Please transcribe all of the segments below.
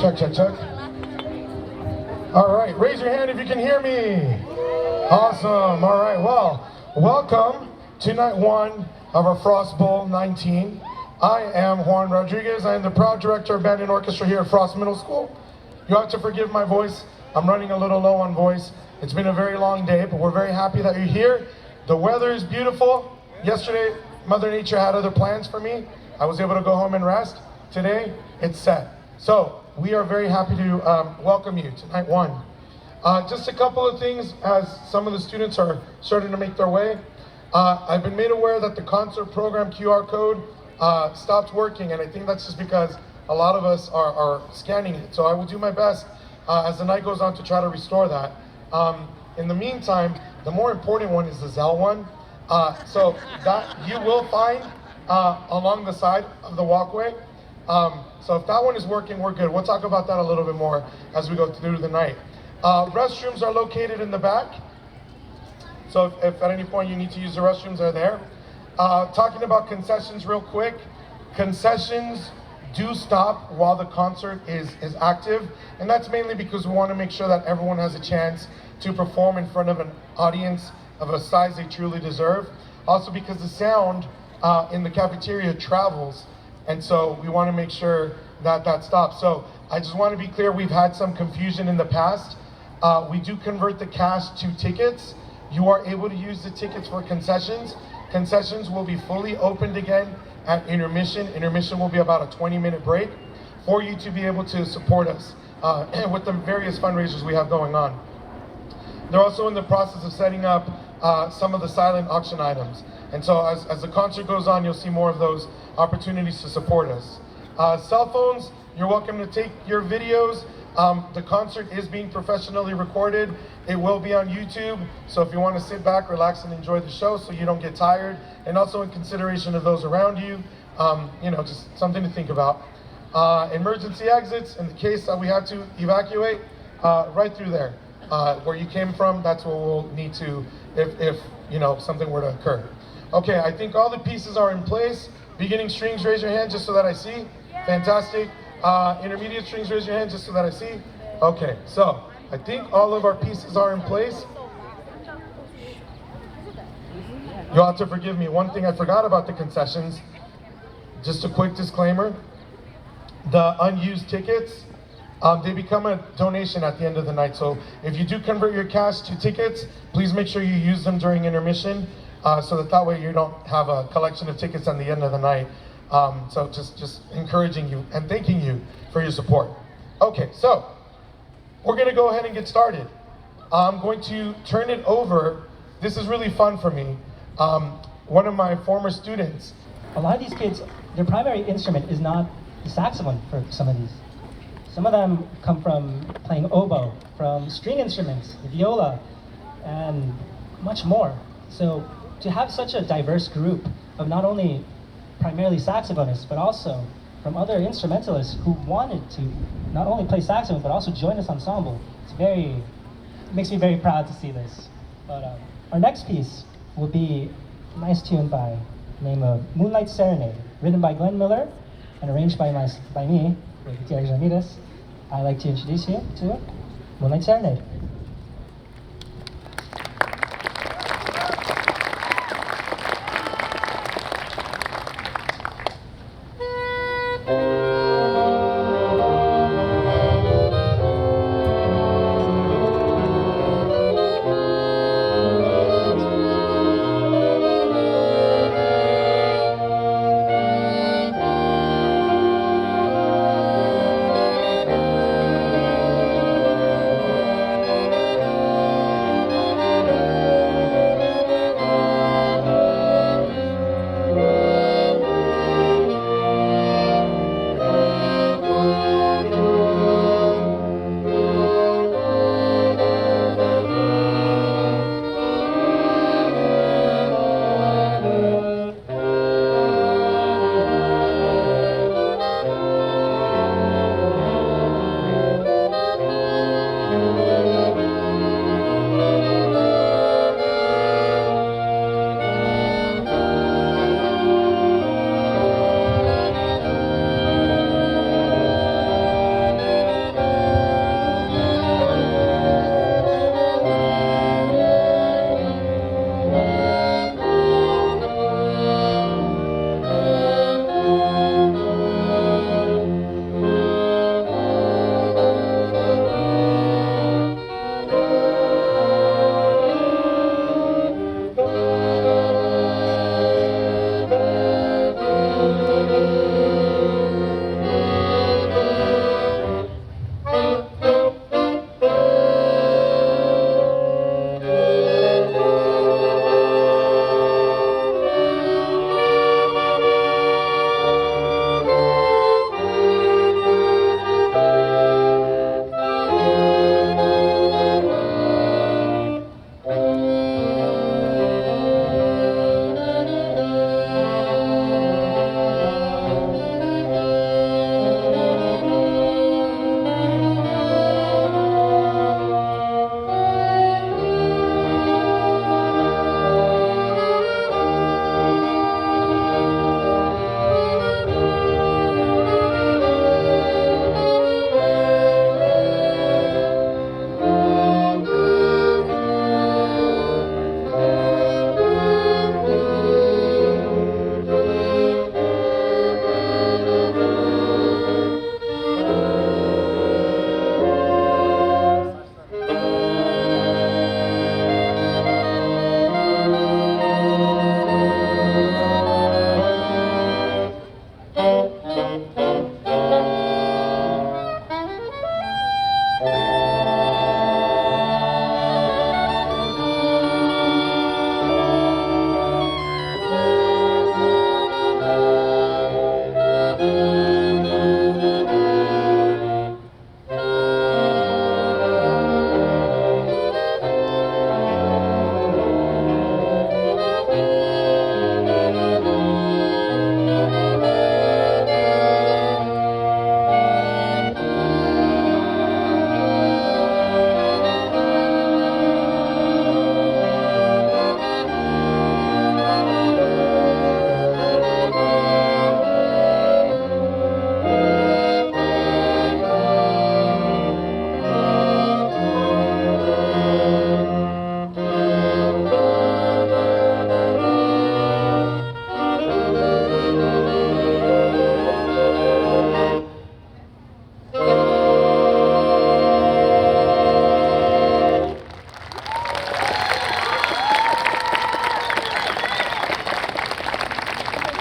Check, check, check. All right, raise your hand if you can hear me. Awesome. All right, well, welcome to night one of our Frost Bowl 19. I am Juan Rodriguez. I am the proud director of band and orchestra here at Frost Middle School. You have to forgive my voice. I'm running a little low on voice. It's been a very long day, but we're very happy that you're here. The weather is beautiful. Yesterday, Mother Nature had other plans for me. I was able to go home and rest. Today, it's set. So, we are very happy to welcome you to night one. Just a couple of things as some of the students are starting to make their way. I've been made aware that the concert program QR code stopped working, and I think that's just because a lot of us are scanning it. So I will do my best as the night goes on to try to restore that. In the meantime, the more important one is the Zelle one. So that you will find along the side of the walkway. So if that one is working, we're good. We'll talk about that a little bit more as we go through the night. Restrooms are located in the back. So if at any point you need to use the restrooms, they're there. Talking about concessions real quick. Concessions do stop while the concert is active. And that's mainly because we want to make sure that everyone has a chance to perform in front of an audience of a size they truly deserve. Also because the sound in the cafeteria travels. And so we want to make sure that that stops. So I just want to be clear, we've had some confusion in the past. We do convert the cash to tickets. You are able to use the tickets for concessions. Concessions will be fully opened again at intermission. Intermission will be about a 20-minute break for you to be able to support us with the various fundraisers we have going on. They're also in the process of setting up some of the silent auction items. And so as the concert goes on, you'll see more of those opportunities to support us. Cell phones, you're welcome to take your videos. The concert is being professionally recorded. It will be on YouTube. So if you want to sit back, relax, and enjoy the show so you don't get tired, and also in consideration of those around you, just something to think about. Emergency exits, in the case that we have to evacuate, right through there. Where you came from, that's where we'll need to, if something were to occur. Okay, I think all the pieces are in place. Beginning strings, raise your hand just so that I see. Fantastic. Intermediate strings, raise your hand just so that I see. Okay, so I think all of our pieces are in place. You'll have to forgive me. One thing I forgot about the concessions, just a quick disclaimer. The unused tickets, they become a donation at the end of the night. So if you do convert your cash to tickets, please make sure you use them during intermission so that way you don't have a collection of tickets on the end of the night. So just encouraging you and thanking you for your support. Okay, so we're gonna go ahead and get started. I'm going to turn it over. This is really fun for me. One of my former students. A lot of these kids, their primary instrument is not the saxophone for some of these. Some of them come from playing oboe, from string instruments, the viola, and much more. So to have such a diverse group of not only primarily saxophonists, but also from other instrumentalists who wanted to not only play saxophone, but also join this ensemble, it makes me very proud to see this. But our next piece will be a nice tune by the name of Moonlight Serenade, written by Glenn Miller and arranged by me, Gutierrez Ramirez. I'd like to introduce you to Moonlight Serenade.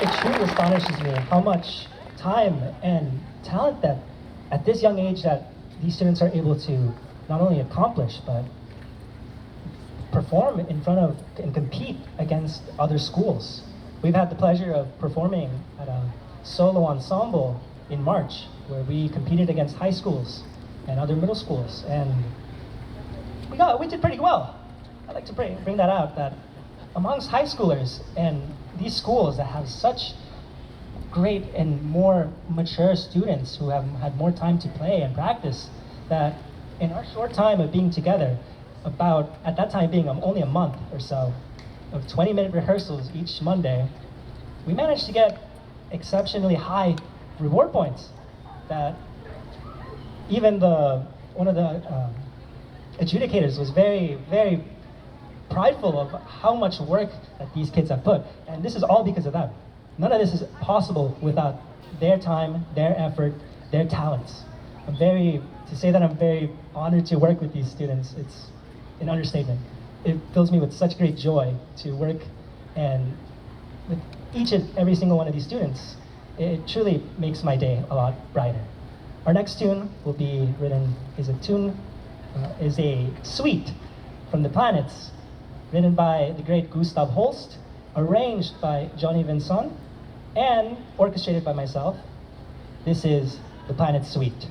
it truly astonishes me how much time and talent that at this young age that these students are able to not only accomplish but perform in front of and compete against other schools. We've had the pleasure of performing at a solo ensemble in March where we competed against high schools and other middle schools, and we did pretty well. I'd like to bring that out, that amongst high schoolers and these schools that have such great and more mature students who have had more time to play and practice, that in our short time of being together, about at that time being only a month or so of 20-minute rehearsals each Monday, we managed to get exceptionally high reward points that even one of the adjudicators was very, very prideful of how much work that these kids have put. And this is all because of them. None of this is possible without their time, their effort, their talents. To say that I'm very honored to work with these students, it's an understatement. It fills me with such great joy to work and with each and every single one of these students. It truly makes my day a lot brighter. Our next tune will be is a suite from the Planets, written by the great Gustav Holst, arranged by Johnny Vinson, and orchestrated by myself. This is the Planets Suite.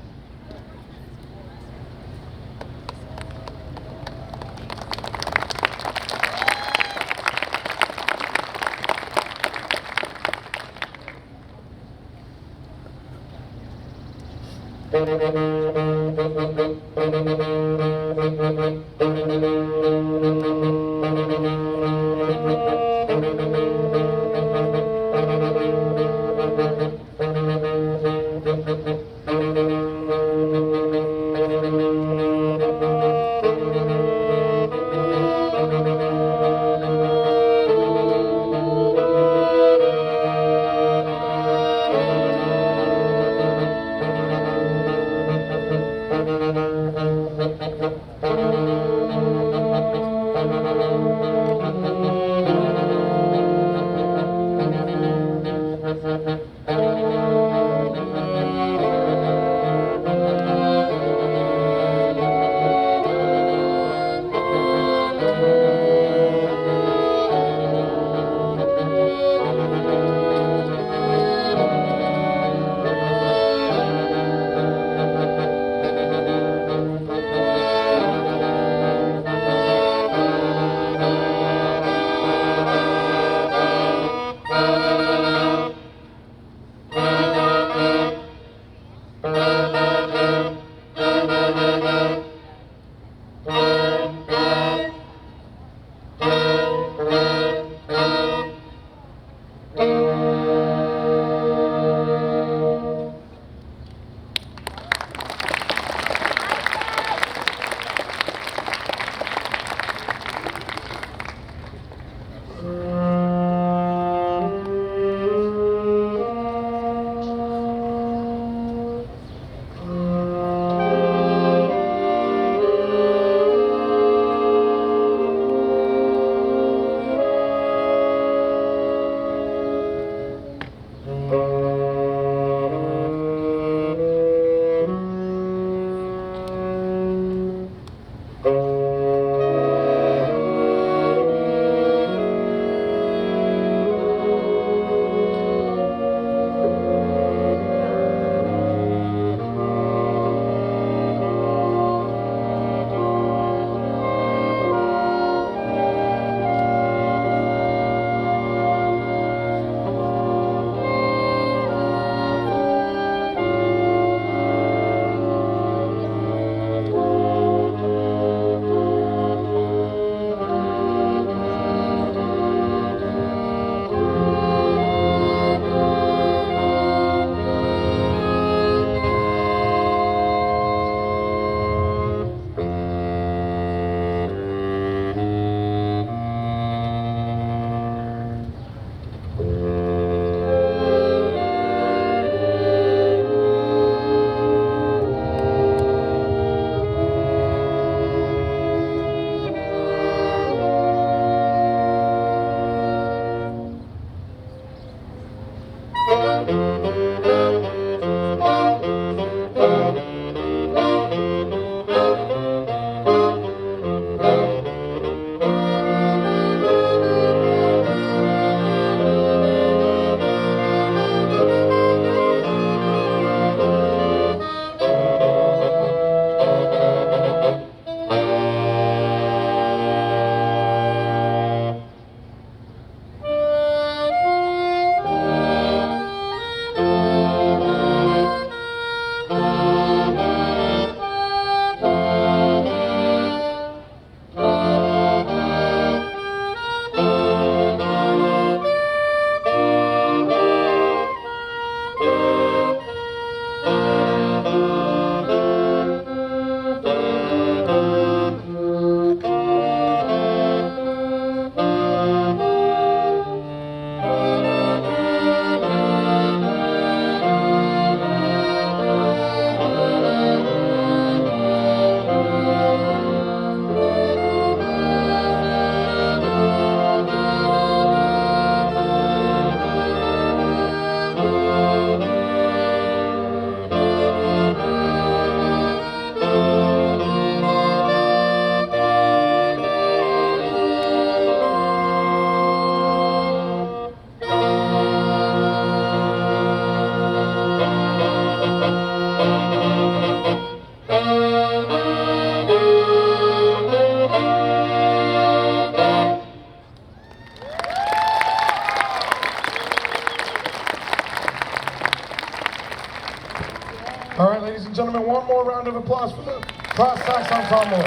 gentlemen, one more round of applause for the Brass Sax Ensemble.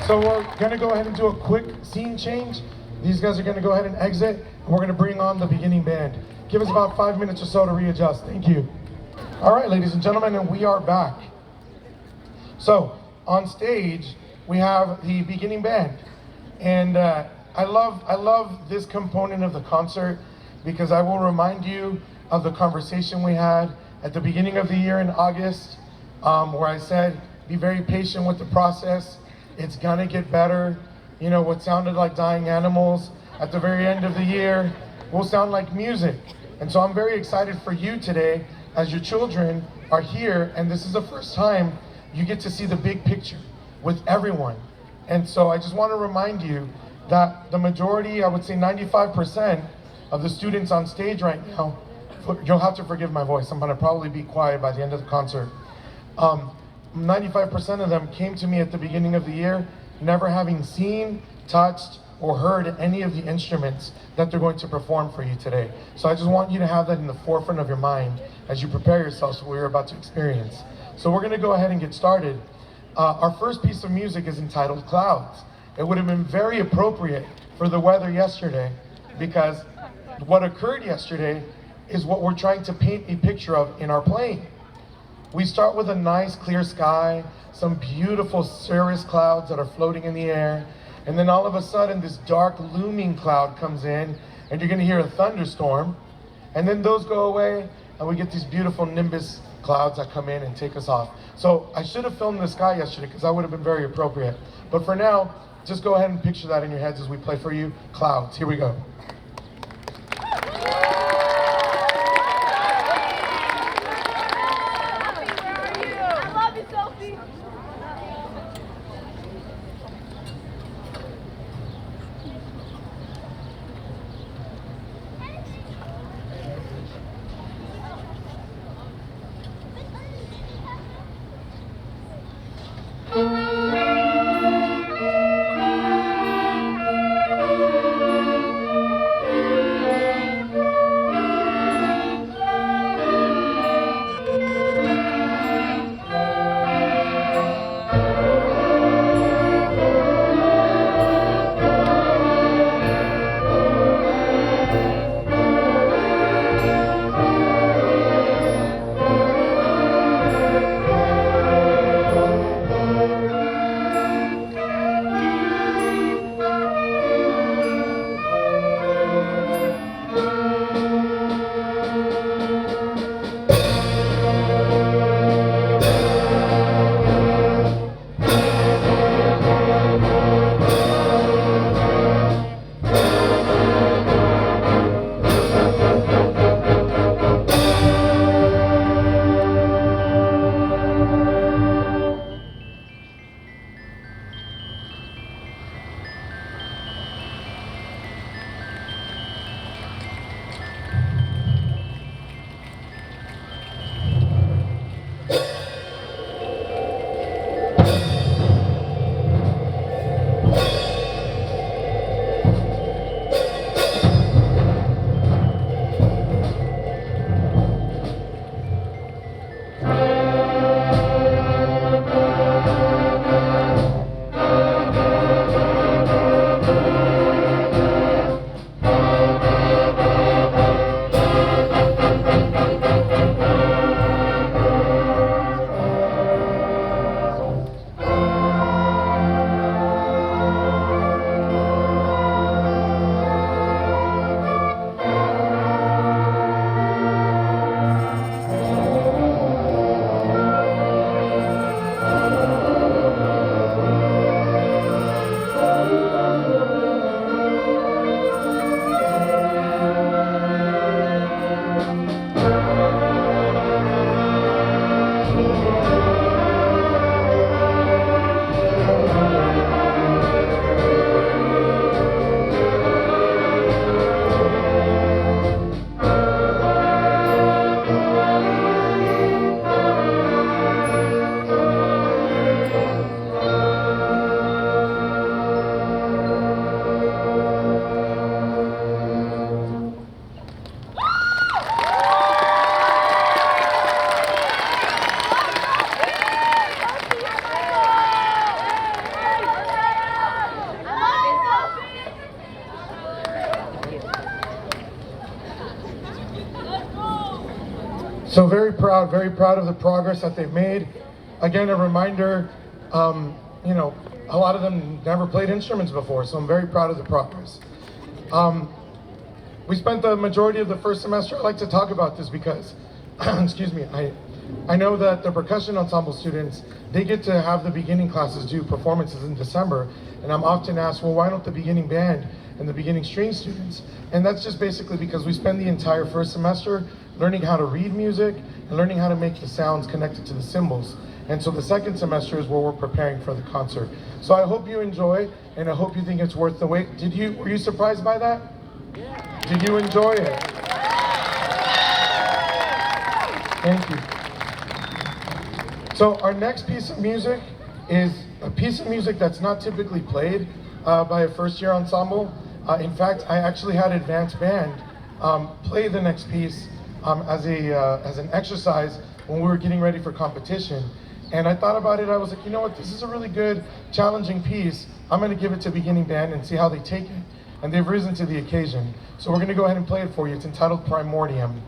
So we're gonna go ahead and do a quick scene change. These guys are gonna go ahead and exit, and we're gonna bring on the beginning band. Give us about 5 minutes or so to readjust. Thank you. All right, ladies and gentlemen, and we are back. So on stage, we have the beginning band. And I love this component of the concert because I will remind you of the conversation we had at the beginning of the year in August, where I said, be very patient with the process. It's gonna get better. You know, what sounded like dying animals at the very end of the year will sound like music. And so I'm very excited for you today as your children are here, and this is the first time you get to see the big picture with everyone. And so I just want to remind you that the majority, I would say 95% of the students on stage right now, you'll have to forgive my voice, I'm gonna probably be quiet by the end of the concert. 95% of them came to me at the beginning of the year, never having seen, touched, or heard any of the instruments that they're going to perform for you today. So I just want you to have that in the forefront of your mind as you prepare yourselves for what you're about to experience. So we're gonna go ahead and get started. Our first piece of music is entitled Clouds. It would have been very appropriate for the weather yesterday because what occurred yesterday is what we're trying to paint a picture of in our playing. We start with a nice clear sky, some beautiful cirrus clouds that are floating in the air, and then all of a sudden this dark looming cloud comes in and you're gonna hear a thunderstorm, and then those go away and we get these beautiful nimbus clouds that come in and take us off. So I should have filmed the sky yesterday because that would have been very appropriate. But for now, just go ahead and picture that in your heads as we play for you. Clouds, here we go. So very proud of the progress that they've made. Again, a reminder, you know, a lot of them never played instruments before, so I'm very proud of the progress. We spent the majority of the first semester. I like to talk about this because, excuse me, I know that the percussion ensemble students, they get to have the beginning classes do performances in December, and I'm often asked, well, why don't the beginning band and the beginning string students? And that's just basically because we spend the entire first semester learning how to read music and learning how to make the sounds connected to the cymbals. And so the second semester is where we're preparing for the concert. So I hope you enjoy, and I hope you think it's worth the wait. Were you surprised by that? Yeah. Did you enjoy it? Thank you. So our next piece of music is a piece of music that's not typically played by a first-year ensemble. In fact, I actually had Advanced Band play the next piece as an exercise when we were getting ready for competition. And I thought about it, I was like, you know what, this is a really good, challenging piece. I'm gonna give it to beginning band and see how they take it. And they've risen to the occasion. So we're gonna go ahead and play it for you. It's entitled Primordium.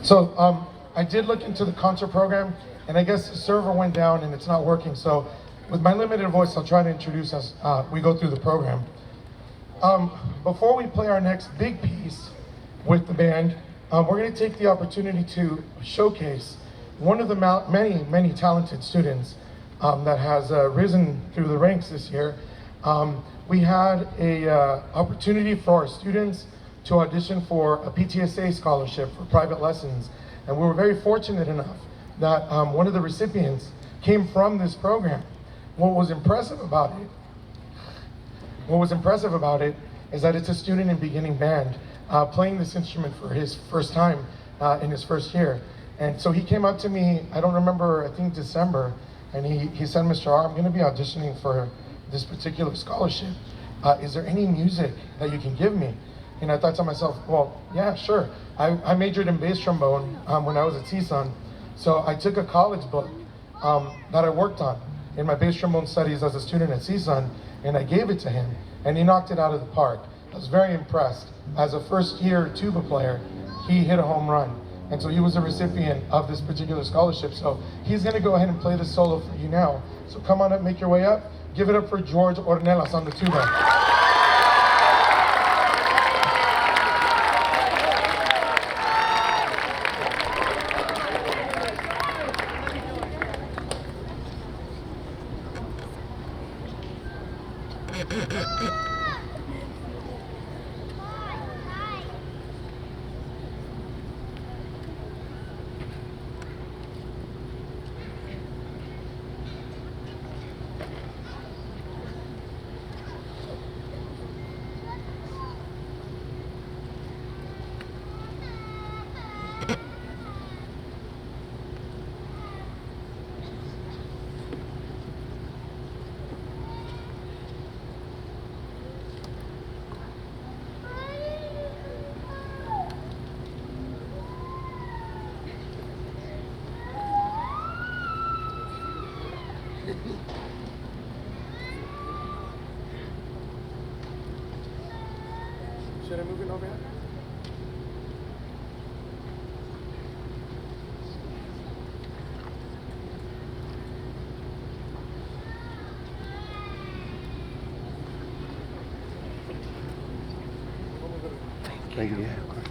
So I did look into the concert program, and I guess the server went down and it's not working. So with my limited voice, I'll try to introduce us. We go through the program. Before we play our next big piece with the band, we're going to take the opportunity to showcase one of the many talented students that has risen through the ranks this year. We had a opportunity for our students to audition for a PTSA scholarship for private lessons. And we were very fortunate enough that one of the recipients came from this program. What was impressive about it is that it's a student in beginning band playing this instrument for his first time in his first year. And so he came up to me, I don't remember, I think December, and he said, Mr. R, I'm gonna be auditioning for this particular scholarship. Is there any music that you can give me? And I thought to myself, well, yeah, sure. I majored in bass trombone when I was at CSUN. So I took a college book that I worked on in my bass trombone studies as a student at CSUN, and I gave it to him. and he knocked it out of the park. I was very impressed. As a first-year tuba player, he hit a home run. And so he was a recipient of this particular scholarship. So he's gonna go ahead and play this solo for you now. So come on up, make your way up. Give it up for George Ornelas on the tuba. Should I move it over here? Thank you. Yeah, of course.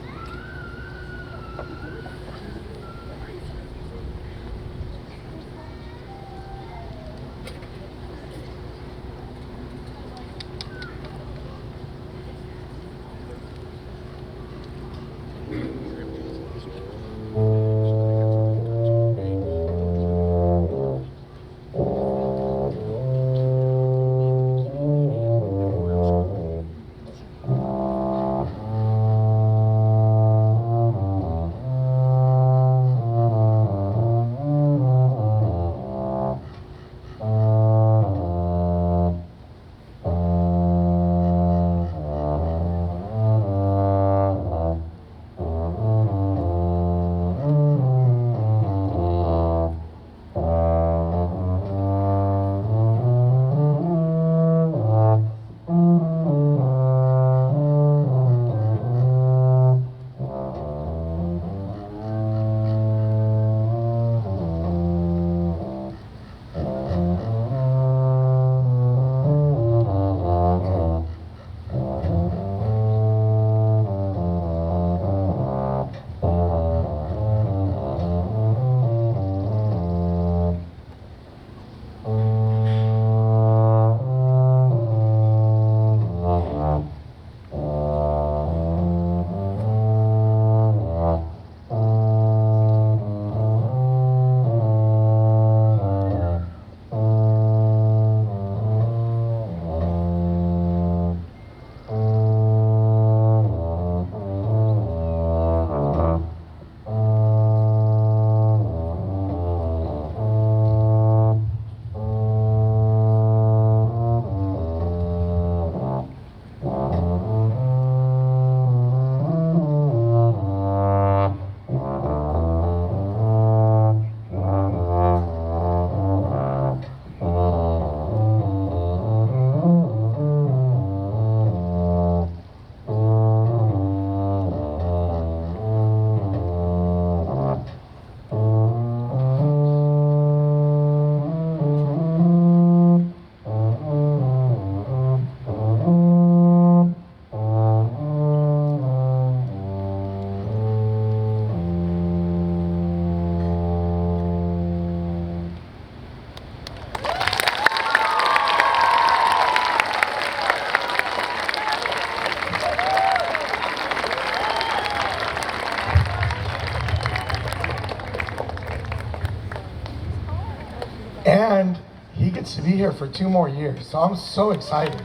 And he gets to be here for 2 more years. So I'm so excited.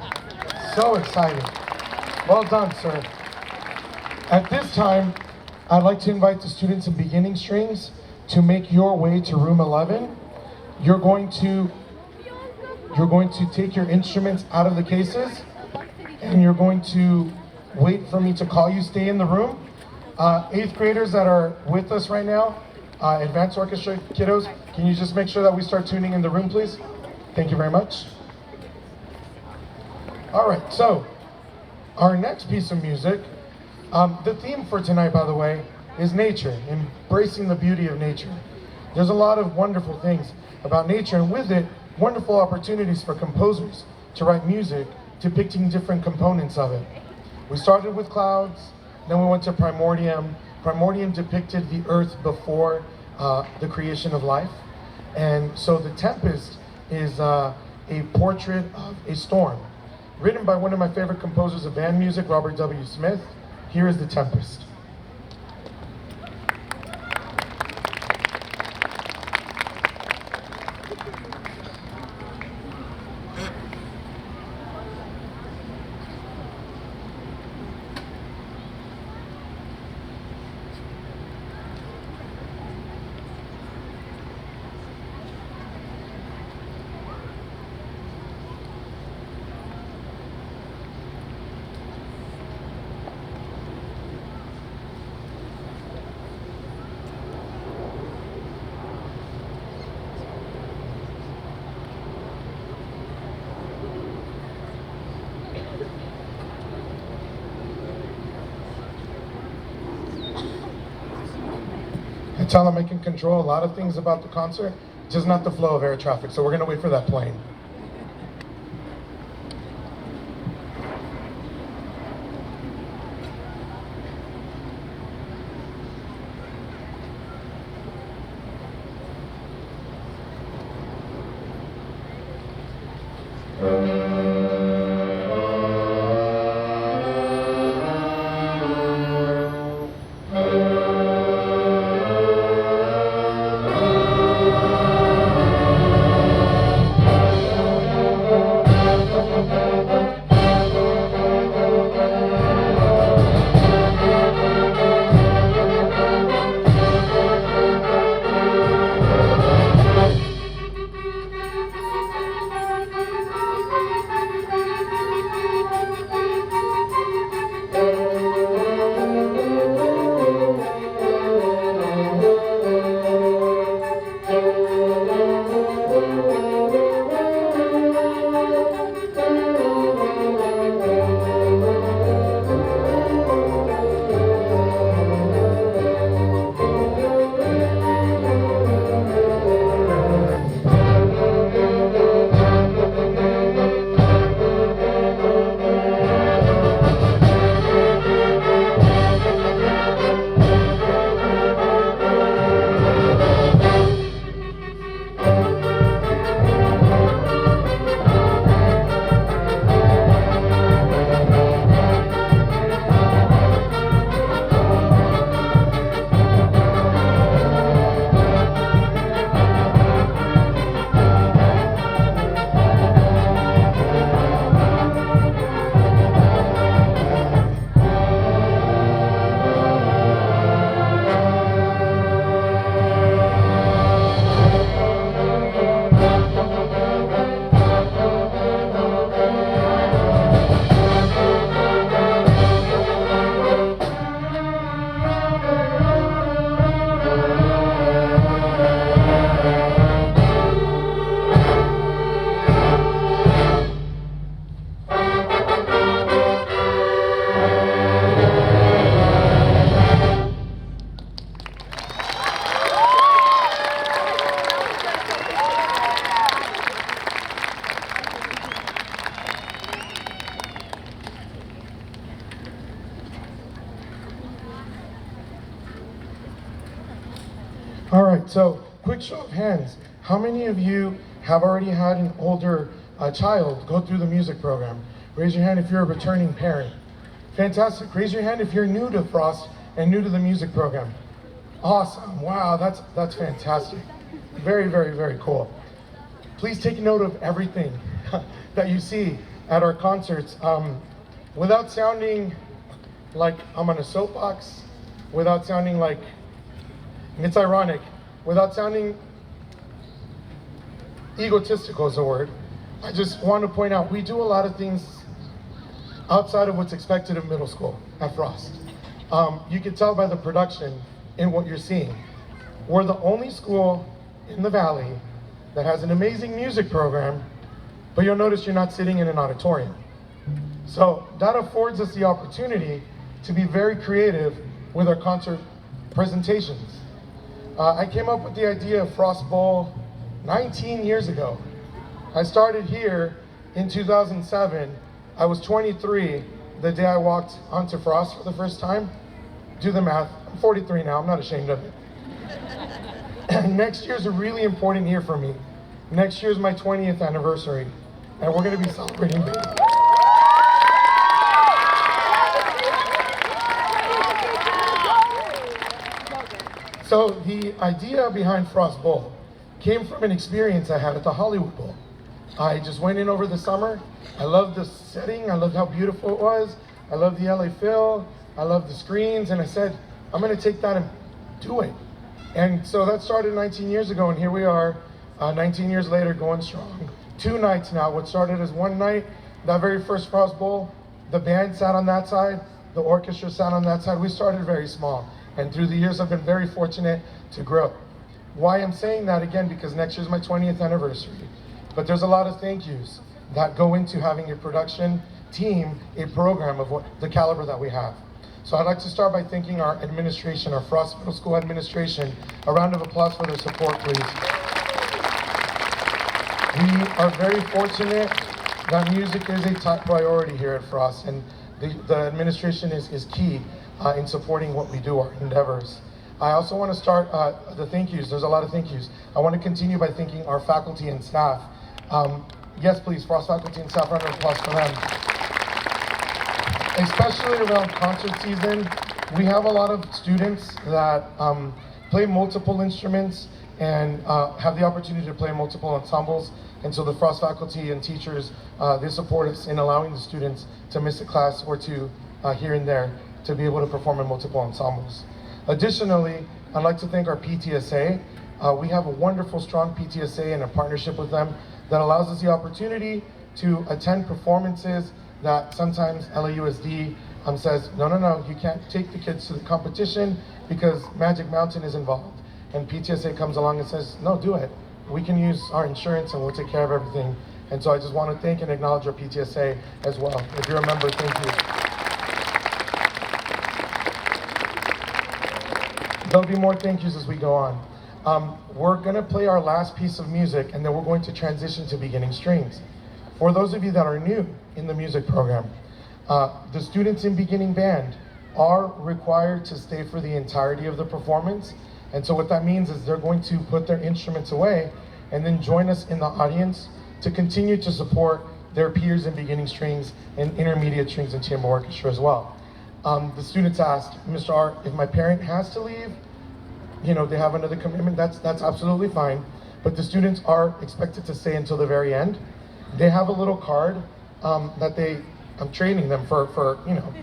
So excited. Well done, sir. At this time, I'd like to invite the students in beginning strings to make your way to room 11. You're going to take your instruments out of the cases, and you're going to wait for me to call you. Stay in the room. 8th graders that are with us right now, advanced orchestra kiddos, can you just make sure that we start tuning in the room, please? Thank you very much. All right, so our next piece of music, the theme for tonight, by the way, is nature, embracing the beauty of nature. There's a lot of wonderful things about nature, and with it, wonderful opportunities for composers to write music depicting different components of it. We started with clouds, then we went to Primordium. Primordium depicted the earth before the creation of life. And so The Tempest is a portrait of a storm. Written by one of my favorite composers of band music, Robert W. Smith. Here is The Tempest. I tell them I can control a lot of things about the concert, just not the flow of air traffic. So we're gonna wait for that plane. All right, so quick show of hands. How many of you have already had an older child go through the music program? Raise your hand if you're a returning parent. Fantastic. Raise your hand if you're new to Frost and new to the music program. Awesome. Wow, that's fantastic. Very, very, very cool. Please take note of everything that you see at our concerts. Without sounding like I'm on a soapbox, without sounding like, and it's ironic, without sounding egotistical is a word, I just want to point out we do a lot of things outside of what's expected of middle school at Frost. You can tell by the production in what you're seeing. We're the only school in the Valley that has an amazing music program, but you'll notice you're not sitting in an auditorium. So that affords us the opportunity to be very creative with our concert presentations. I came up with the idea of Frost Bowl 19 years ago. I started here in 2007. I was 23 the day I walked onto Frost for the first time. Do the math. I'm 43 now. I'm not ashamed of it. Next year's a really important year for me. Next year's my 20th anniversary, and we're going to be celebrating big. So the idea behind Frost Bowl came from an experience I had at the Hollywood Bowl. I just went in over the summer. I loved the setting. I loved how beautiful it was. I loved the LA feel. I loved the screens. And I said, I'm going to take that and do it. And so that started 19 years ago. And here we are, 19 years later, going strong. 2 nights now. What started as 1 night, that very first Frost Bowl, the band sat on that side. The orchestra sat on that side. We started very small. And through the years, I've been very fortunate to grow. Why I'm saying that again, because next year's my 20th anniversary. But there's a lot of thank yous that go into having a production team, a program of the caliber that we have. So I'd like to start by thanking our administration, our Frost Middle School administration. A round of applause for their support, please. We are very fortunate that music is a top priority here at Frost, and the administration is key in supporting what we do, our endeavors. I also want to start the thank yous. There's a lot of thank yous. I want to continue by thanking our faculty and staff. Yes, please, Frost faculty and staff, round of applause for them. Especially around concert season, we have a lot of students that play multiple instruments and have the opportunity to play multiple ensembles. And so the Frost faculty and teachers, they support us in allowing the students to miss a class or two here and there to be able to perform in multiple ensembles. Additionally, I'd like to thank our PTSA. We have a wonderful, strong PTSA and a partnership with them that allows us the opportunity to attend performances that sometimes LAUSD says, no, you can't take the kids to the competition because Magic Mountain is involved. And PTSA comes along and says, no, do it. We can use our insurance and we'll take care of everything. And so I just want to thank and acknowledge our PTSA as well. If you're a member, thank you. There'll be more thank yous as we go on. We're going to play our last piece of music, and then we're going to transition to beginning strings. For those of you that are new in the music program, the students in beginning band are required to stay for the entirety of the performance. And so what that means is they're going to put their instruments away and then join us in the audience to continue to support their peers in beginning strings and intermediate strings and chamber orchestra as well. The students asked, Mr. Art, if my parent has to leave, they have another commitment, that's absolutely fine. But the students are expected to stay until the very end. They have a little card that I'm training them for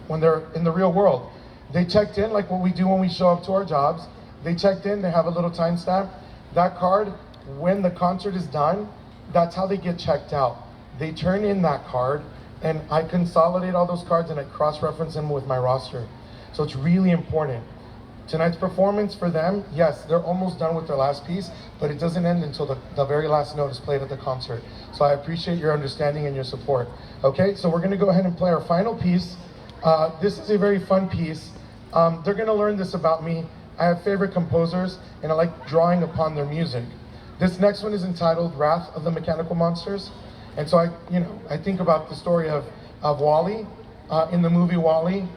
when they're in the real world. They checked in like what we do when we show up to our jobs. They checked in, they have a little timestamp. That card, when the concert is done, that's how they get checked out. They turn in that card, and I consolidate all those cards and I cross-reference them with my roster. So it's really important. Tonight's performance for them, yes, they're almost done with their last piece, but it doesn't end until the very last note is played at the concert. So I appreciate your understanding and your support. Okay, so we're gonna go ahead and play our final piece. This is a very fun piece. They're gonna learn this about me. I have favorite composers, and I like drawing upon their music. This next one is entitled Wrath of the Mechanical Monsters. And so I think about the story of WALL-E. In the movie WALL-E,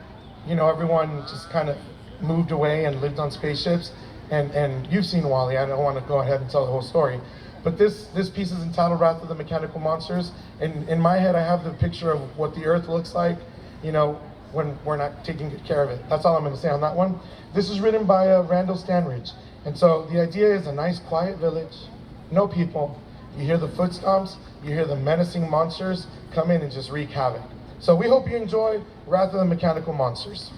everyone just kind of moved away and lived on spaceships. And you've seen WALL-E, I don't want to go ahead and tell the whole story. But this piece is entitled Wrath of the Mechanical Monsters. And in my head, I have the picture of what the Earth looks like, when we're not taking good care of it. That's all I'm going to say on that one. This is written by Randall Stanridge. And so the idea is a nice quiet village, no people. You hear the foot stomps, you hear the menacing monsters come in and just wreak havoc. So we hope you enjoy Wrath of the Mechanical Monsters.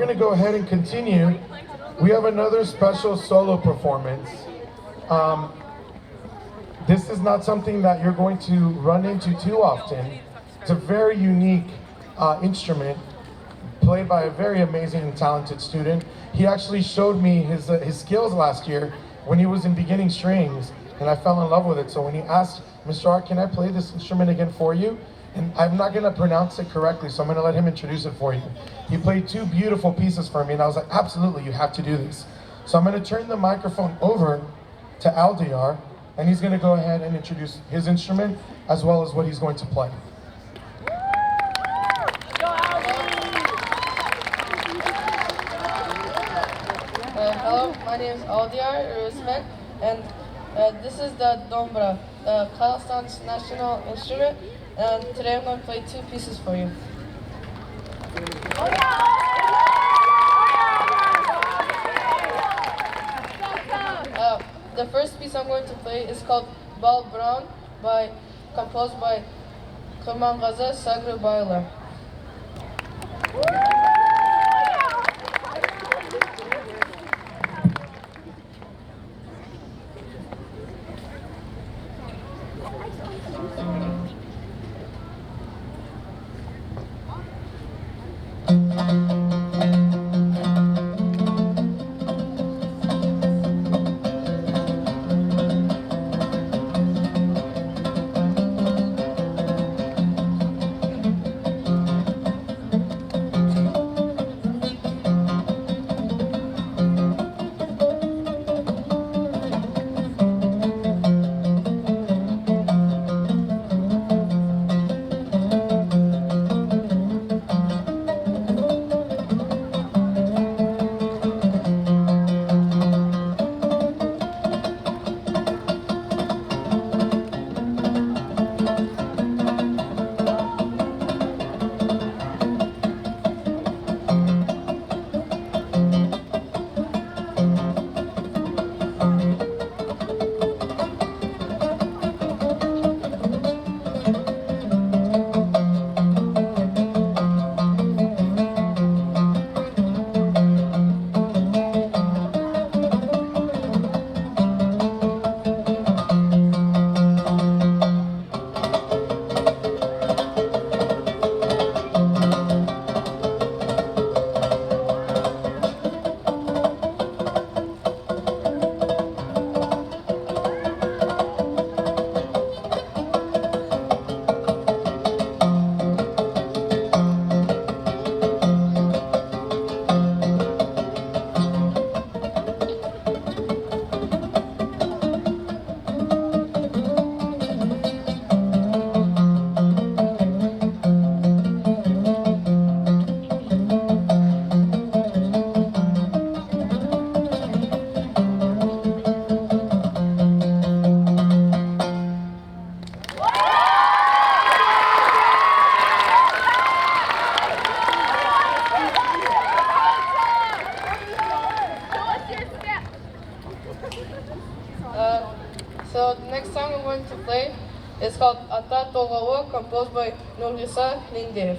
going to go ahead and continue. We have another special solo performance. This is not something that you're going to run into too often. It's a very unique instrument played by a very amazing and talented student. He actually showed me his skills last year when he was in beginning strings, and I fell in love with it. So when he asked, Mr. Art, can I play this instrument again for you? And I'm not gonna pronounce it correctly, so I'm gonna let him introduce it for you. He played two beautiful pieces for me, and I was like, absolutely, you have to do this. So I'm gonna turn the microphone over to Aldiar, and he's gonna go ahead and introduce his instrument, as well as what he's going to play. Hello, my name is Aldiar Rusman, and this is the Dombra, Kazakhstan's national instrument, and today I'm going to play two pieces for you. The first piece I'm going to play is called Bal Brown, composed by Kurmangaza Sagrubaylar. So the next song I'm going to play is called Ata Togawa, composed by Nurgisa Lindev.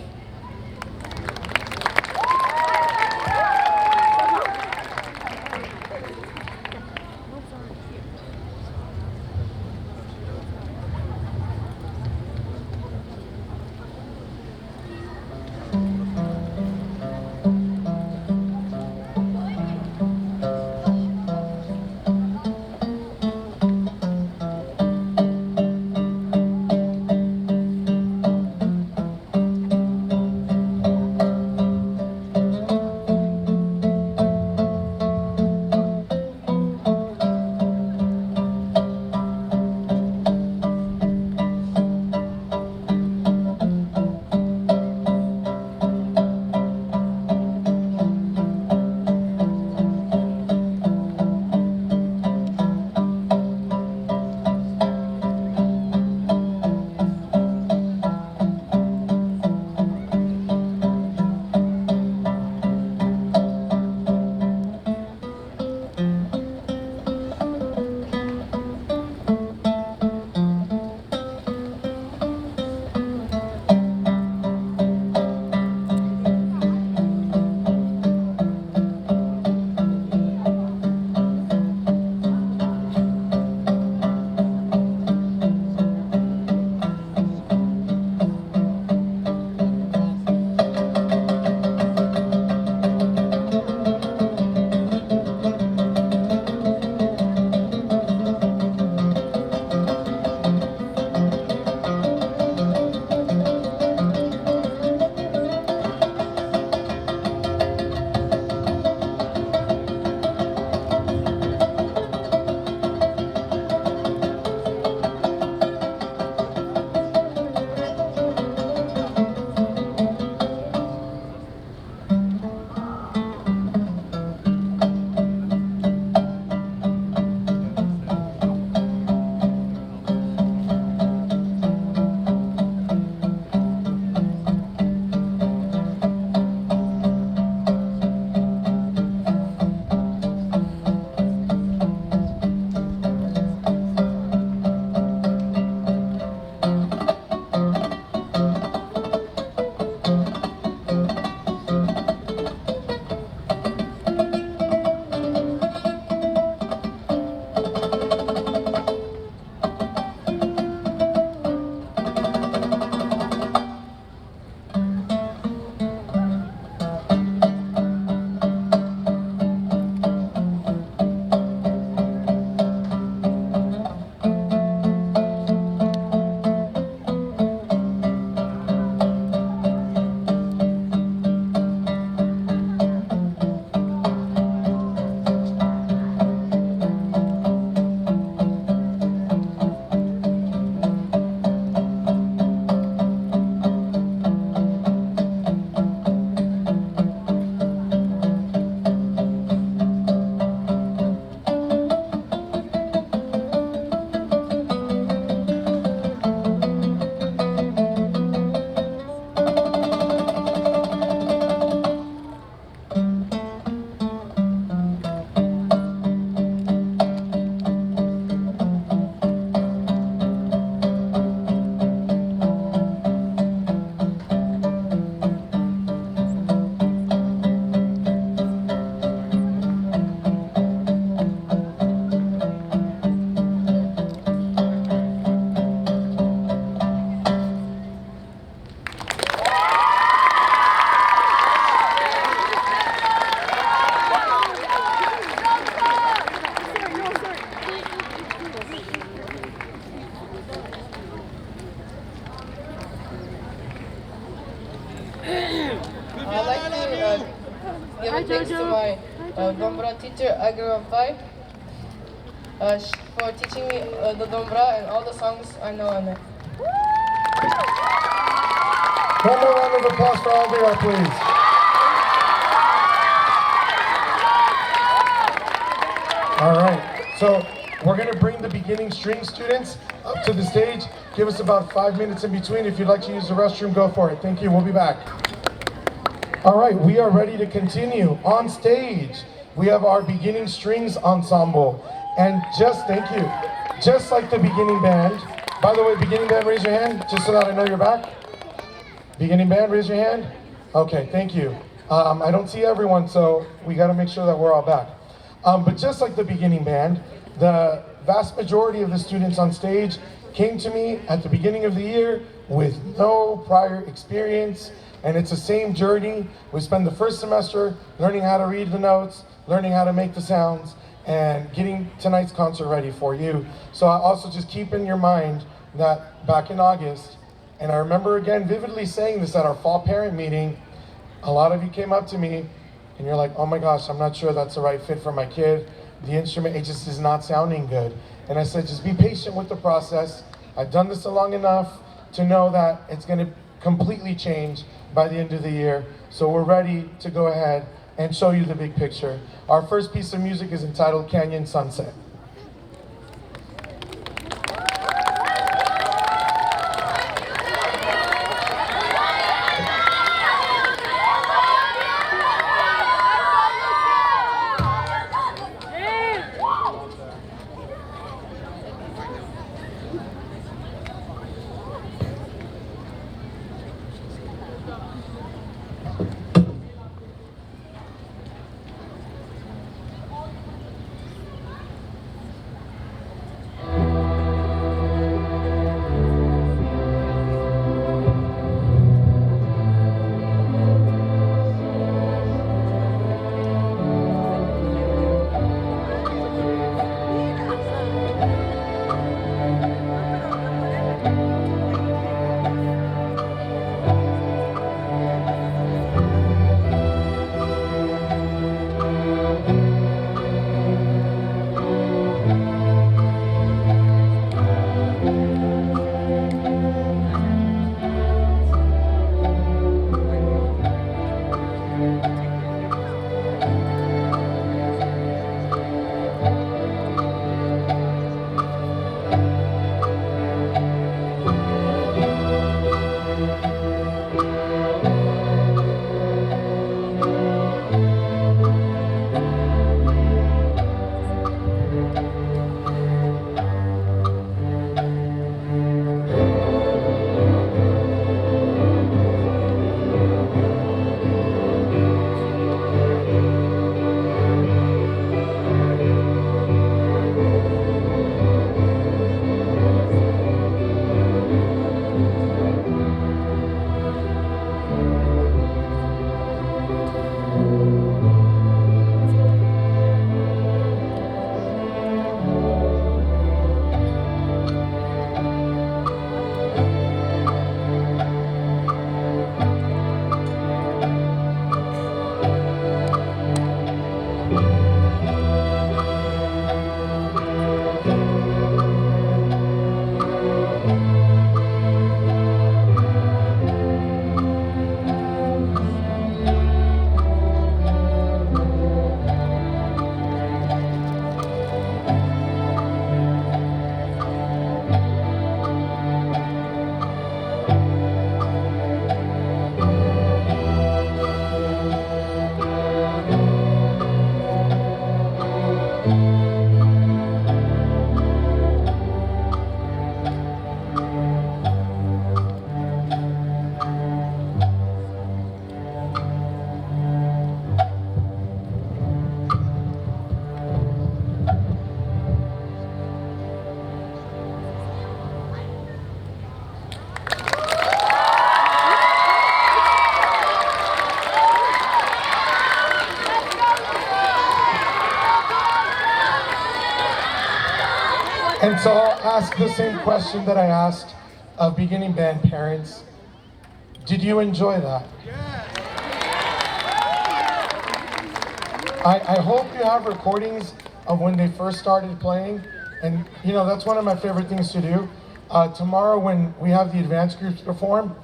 thanks to my Dombra teacher, Agro Pai, for teaching me the Dombra and all the songs I know on it. One more round of applause for Aldir, please. All right, so we're gonna bring the beginning string students up to the stage. Give us about 5 minutes in between. If you'd like to use the restroom, go for it. Thank you, we'll be back. All right, we are ready to continue. On stage, we have our beginning strings ensemble. And thank you, just like the beginning band. By the way, beginning band, raise your hand, just so that I know you're back. Beginning band, raise your hand. Okay, thank you. I don't see everyone, so we gotta make sure that we're all back. But just like the beginning band, the vast majority of the students on stage came to me at the beginning of the year with no prior experience, and it's the same journey. We spend the first semester learning how to read the notes, learning how to make the sounds, and getting tonight's concert ready for you. So I also just keep in your mind that back in August, and I remember again vividly saying this at our fall parent meeting, a lot of you came up to me and you're like, oh my gosh, I'm not sure that's the right fit for my kid. The instrument, it just is not sounding good. And I said, just be patient with the process. I've done this long enough to know that it's gonna completely change by the end of the year. So we're ready to go ahead and show you the big picture. Our first piece of music is entitled Canyon Sunset. And so I'll ask the same question that I asked of beginning band parents. Did you enjoy that? I hope you have recordings of when they first started playing. And you know, that's one of my favorite things to do. Tomorrow when we have the advanced groups perform,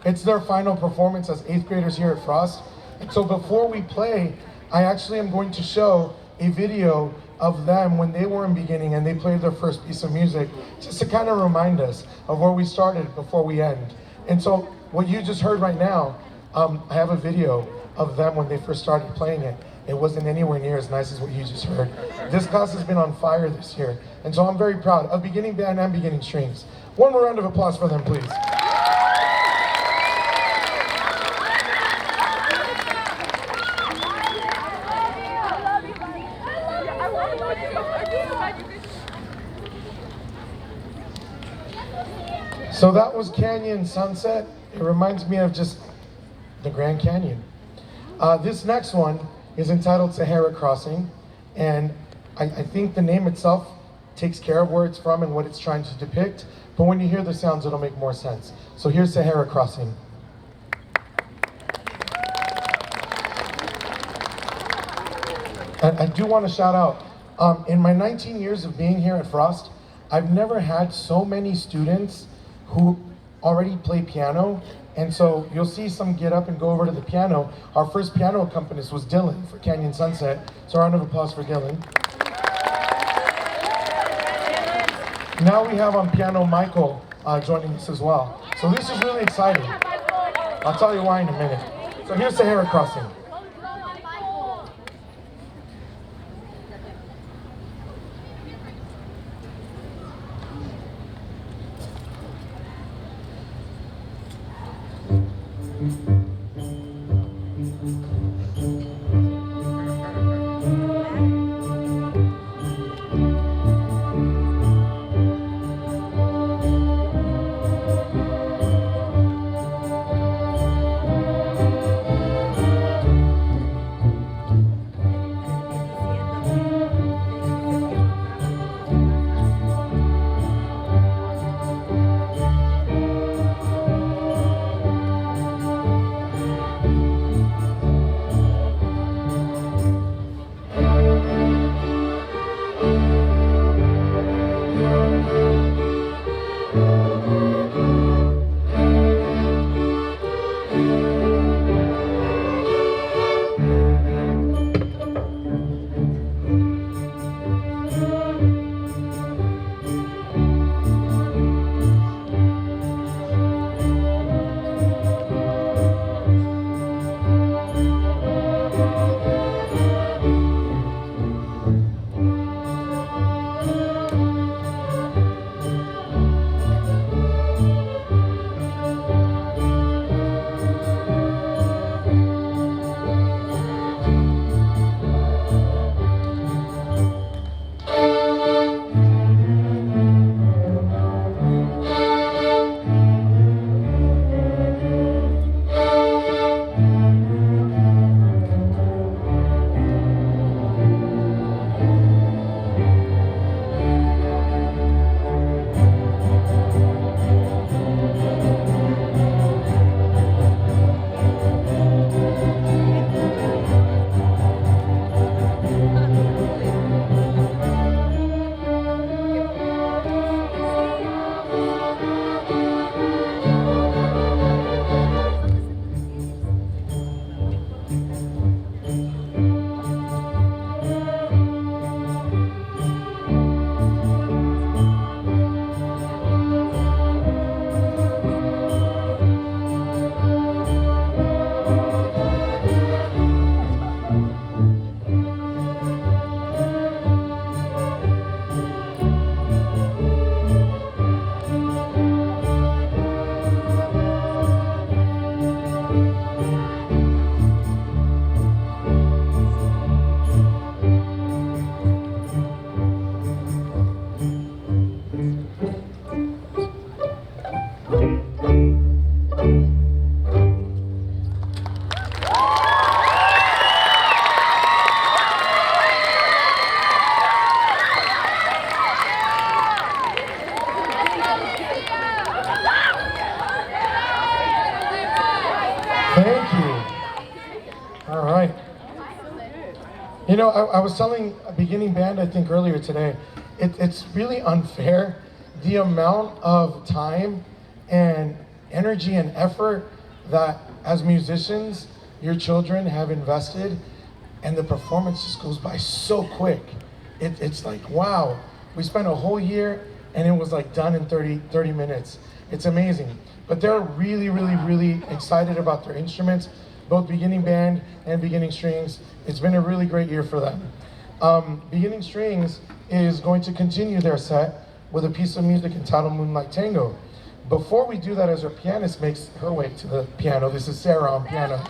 it's their final performance as 8th graders here at Frost. And so before we play, I actually am going to show a video of them when they were in beginning and they played their first piece of music, just to kind of remind us of where we started before we end. And so what you just heard right now, I have a video of them when they first started playing it. It wasn't anywhere near as nice as what you just heard. This class has been on fire this year, and so I'm very proud of beginning band and beginning strings. One more round of applause for them, please. So that was Canyon Sunset. It reminds me of just the Grand Canyon. This next one is entitled Sahara Crossing, and I think the name itself takes care of where it's from and what it's trying to depict, but when you hear the sounds, it'll make more sense. So here's Sahara Crossing. I do want to shout out, in my 19 years of being here at Frost, I've never had so many students who already play piano, and so you'll see some get up and go over to the piano. Our first piano accompanist was Dylan for Canyon Sunset, so a round of applause for Dylan. Now we have on piano Michael joining us as well. So this is really exciting. I'll tell you why in a minute. So here's Sahara Crossing. You know, I was telling a beginning band, I think earlier today, it's really unfair the amount of time and energy and effort that as musicians, your children have invested, and the performance just goes by so quick. It's like, wow, we spent a whole year and it was like done in 30 minutes. It's amazing. But they're really, really, really excited about their instruments, both beginning band and beginning strings. It's been a really great year for them. Beginning strings is going to continue their set with a piece of music entitled Moonlight Tango. Before we do that, as our pianist makes her way to the piano, this is Sarah on piano.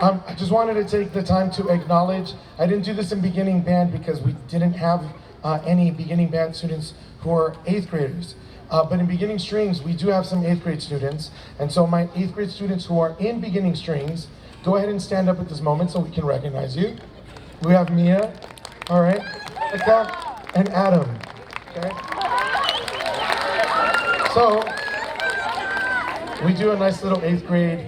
I just wanted to take the time to acknowledge, I didn't do this in beginning band because we didn't have any beginning band students who are 8th graders. But in beginning strings, we do have some 8th grade students. And so my 8th grade students who are in beginning strings, go ahead and stand up at this moment so we can recognize you. We have Mia, all right, Eka, and Adam, okay? So, we do a nice little 8th grade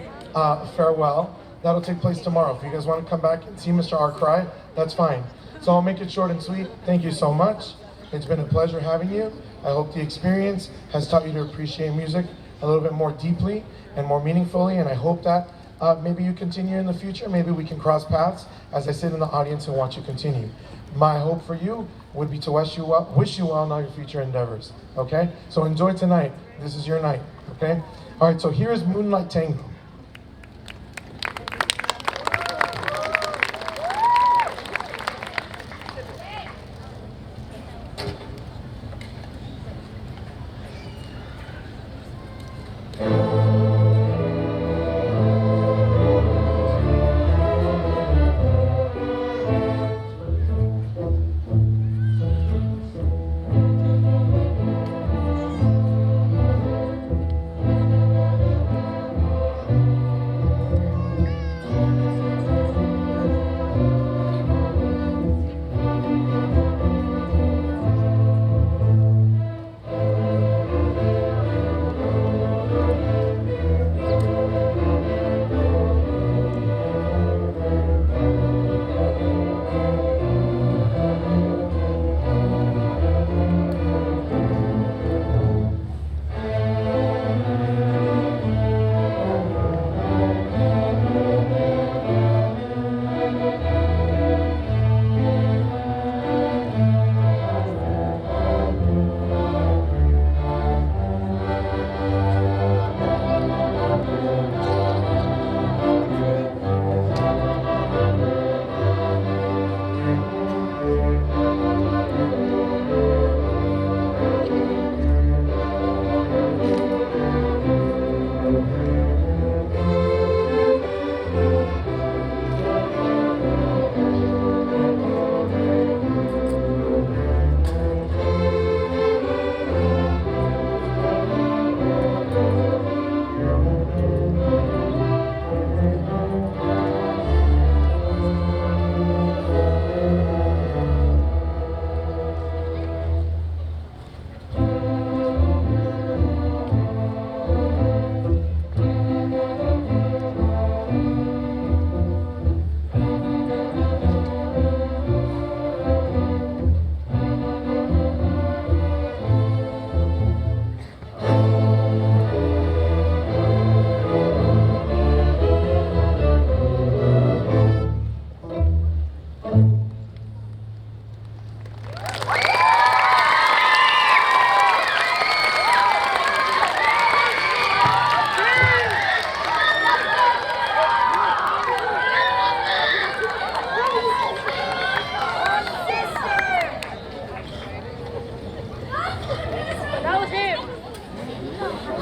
farewell. That'll take place tomorrow. If you guys want to come back and see Mr. Arcry, that's fine. So I'll make it short and sweet. Thank you so much. It's been a pleasure having you. I hope the experience has taught you to appreciate music a little bit more deeply and more meaningfully, and I hope that maybe you continue in the future. Maybe we can cross paths as I sit in the audience and watch you continue. My hope for you would be to wish you well in all your future endeavors, okay? So enjoy tonight. This is your night, okay? All right, so here's Moonlight Tango.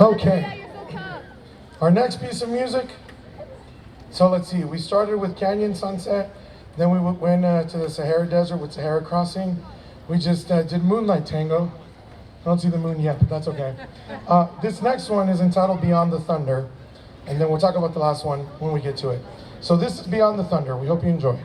Okay. Our next piece of music. So let's see. We started with Canyon Sunset. Then we went to the Sahara Desert with Sahara Crossing. We just did Moonlight Tango. I don't see the moon yet, but that's okay. This next one is entitled Beyond the Thunder. And then we'll talk about the last one when we get to it. So this is Beyond the Thunder. We hope you enjoy.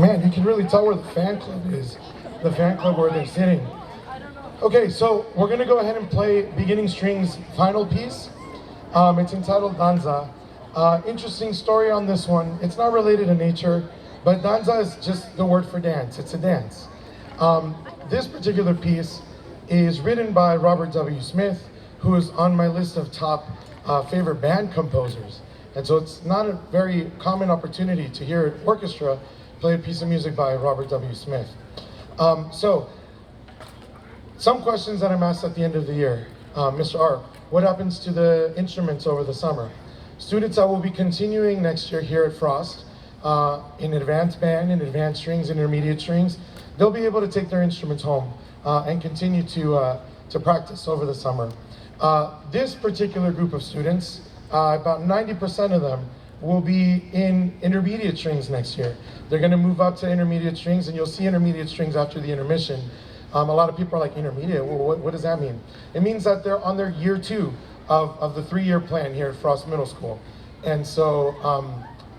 Man, you can really tell where the fan club is. The fan club where they're sitting. Okay, so we're gonna go ahead and play Beginning Strings' final piece. It's entitled Danza. Interesting story on this one. It's not related to nature, but danza is just the word for dance. It's a dance. This particular piece is written by Robert W. Smith, who is on my list of top favorite band composers. And so it's not a very common opportunity to hear an orchestra play a piece of music by Robert W. Smith. So, some questions that I'm asked at the end of the year. Mr. R, what happens to the instruments over the summer? Students that will be continuing next year here at Frost in advanced band, in advanced strings, intermediate strings, they'll be able to take their instruments home and continue to practice over the summer. This particular group of students, about 90% of them will be in intermediate strings next year. They're going to move up to intermediate strings, and you'll see intermediate strings after the intermission. A lot of people are like, intermediate, well, what does that mean? It means that they're on their year 2 of the 3-year plan here at Frost Middle School. And so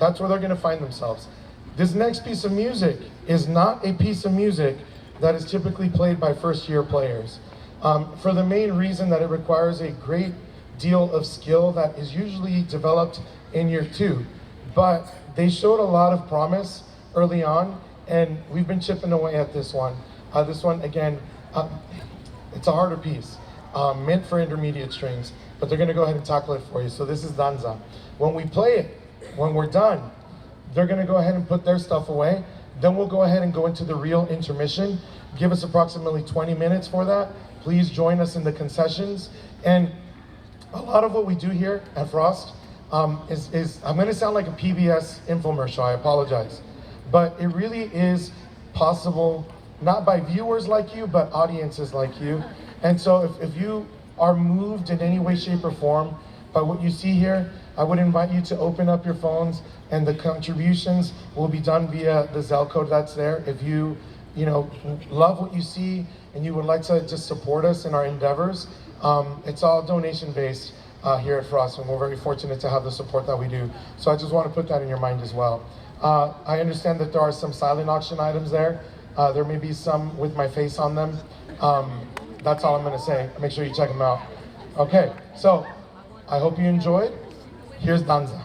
that's where they're going to find themselves. This next piece of music is not a piece of music that is typically played by first-year players, for the main reason that it requires a great deal of skill that is usually developed in year 2. But they showed a lot of promise early on, and we've been chipping away at this one. This one, again, it's a harder piece, meant for intermediate strings, but they're going to go ahead and tackle it for you. So this is Danza. When we play it, when we're done, they're going to go ahead and put their stuff away. Then we'll go ahead and go into the real intermission. Give us approximately 20 minutes for that. Please join us in the concessions. And a lot of what we do here at Frost is I'm going to sound like a PBS infomercial, I apologize. But it really is possible, not by viewers like you, but audiences like you. And so if you are moved in any way, shape, or form by what you see here, I would invite you to open up your phones, and the contributions will be done via the Zelle code that's there. If you love what you see and you would like to just support us in our endeavors, it's all donation based here at Frost, and we're very fortunate to have the support that we do. So I just want to put that in your mind as well. I understand that there are some silent auction items there. There may be some with my face on them. That's all I'm going to say. Make sure you check them out. Okay, so I hope you enjoyed. Here's Danza.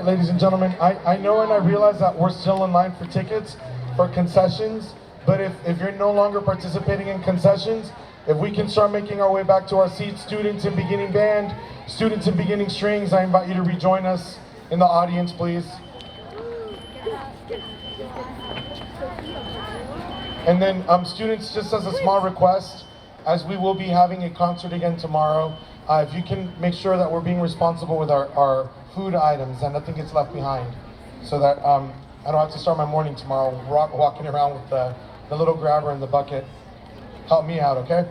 ladies and gentlemen, I know and I realize that we're still in line for tickets for concessions, but if you're no longer participating in concessions, if we can start making our way back to our seats, students in beginning band, students in beginning strings, I invite you to rejoin us in the audience, please. And then students, just as a small request, as we will be having a concert again tomorrow, if you can make sure that we're being responsible with our food items and nothing gets left behind, so that I don't have to start my morning tomorrow walking around with the little grabber and the bucket. Help me out, okay?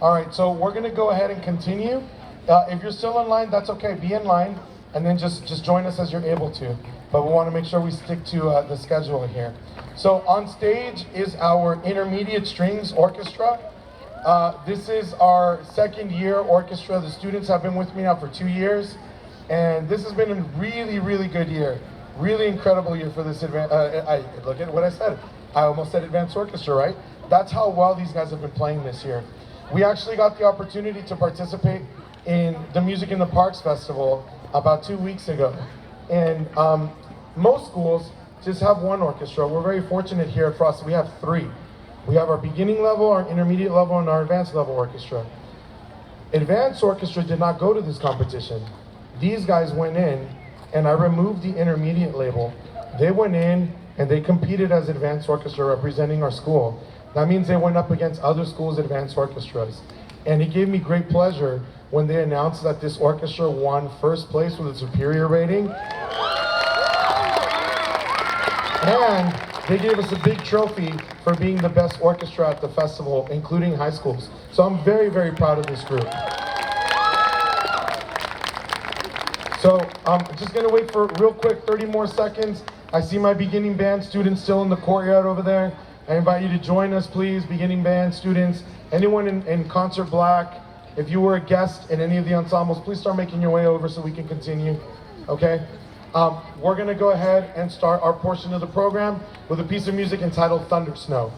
All right, so we're gonna go ahead and continue. If you're still in line, that's okay, be in line, and then just join us as you're able to. But we wanna make sure we stick to the schedule here. So on stage is our Intermediate Strings Orchestra. This is our second year orchestra. The students have been with me now for 2 years, and this has been a really, really good year. Really incredible year for this look at what I said. I almost said advanced orchestra, right? That's how well these guys have been playing this year. We actually got the opportunity to participate in the Music in the Parks Festival about 2 weeks ago. And most schools just have one orchestra. We're very fortunate here at Frost. We have 3. We have our beginning level, our intermediate level, and our advanced level orchestra. Advanced orchestra did not go to this competition. These guys went in, and I removed the intermediate label. They went in and they competed as advanced orchestra representing our school. That means they went up against other schools' advanced orchestras. And it gave me great pleasure when they announced that this orchestra won first place with a superior rating. And they gave us a big trophy for being the best orchestra at the festival, including high schools. So I'm very, very proud of this group. So I'm just gonna wait for real quick, 30 more seconds. I see my beginning band students still in the courtyard over there. I invite you to join us, please, beginning band students. Anyone in Concert Black, if you were a guest in any of the ensembles, please start making your way over so we can continue, okay? We're gonna go ahead and start our portion of the program with a piece of music entitled Thunder Snow.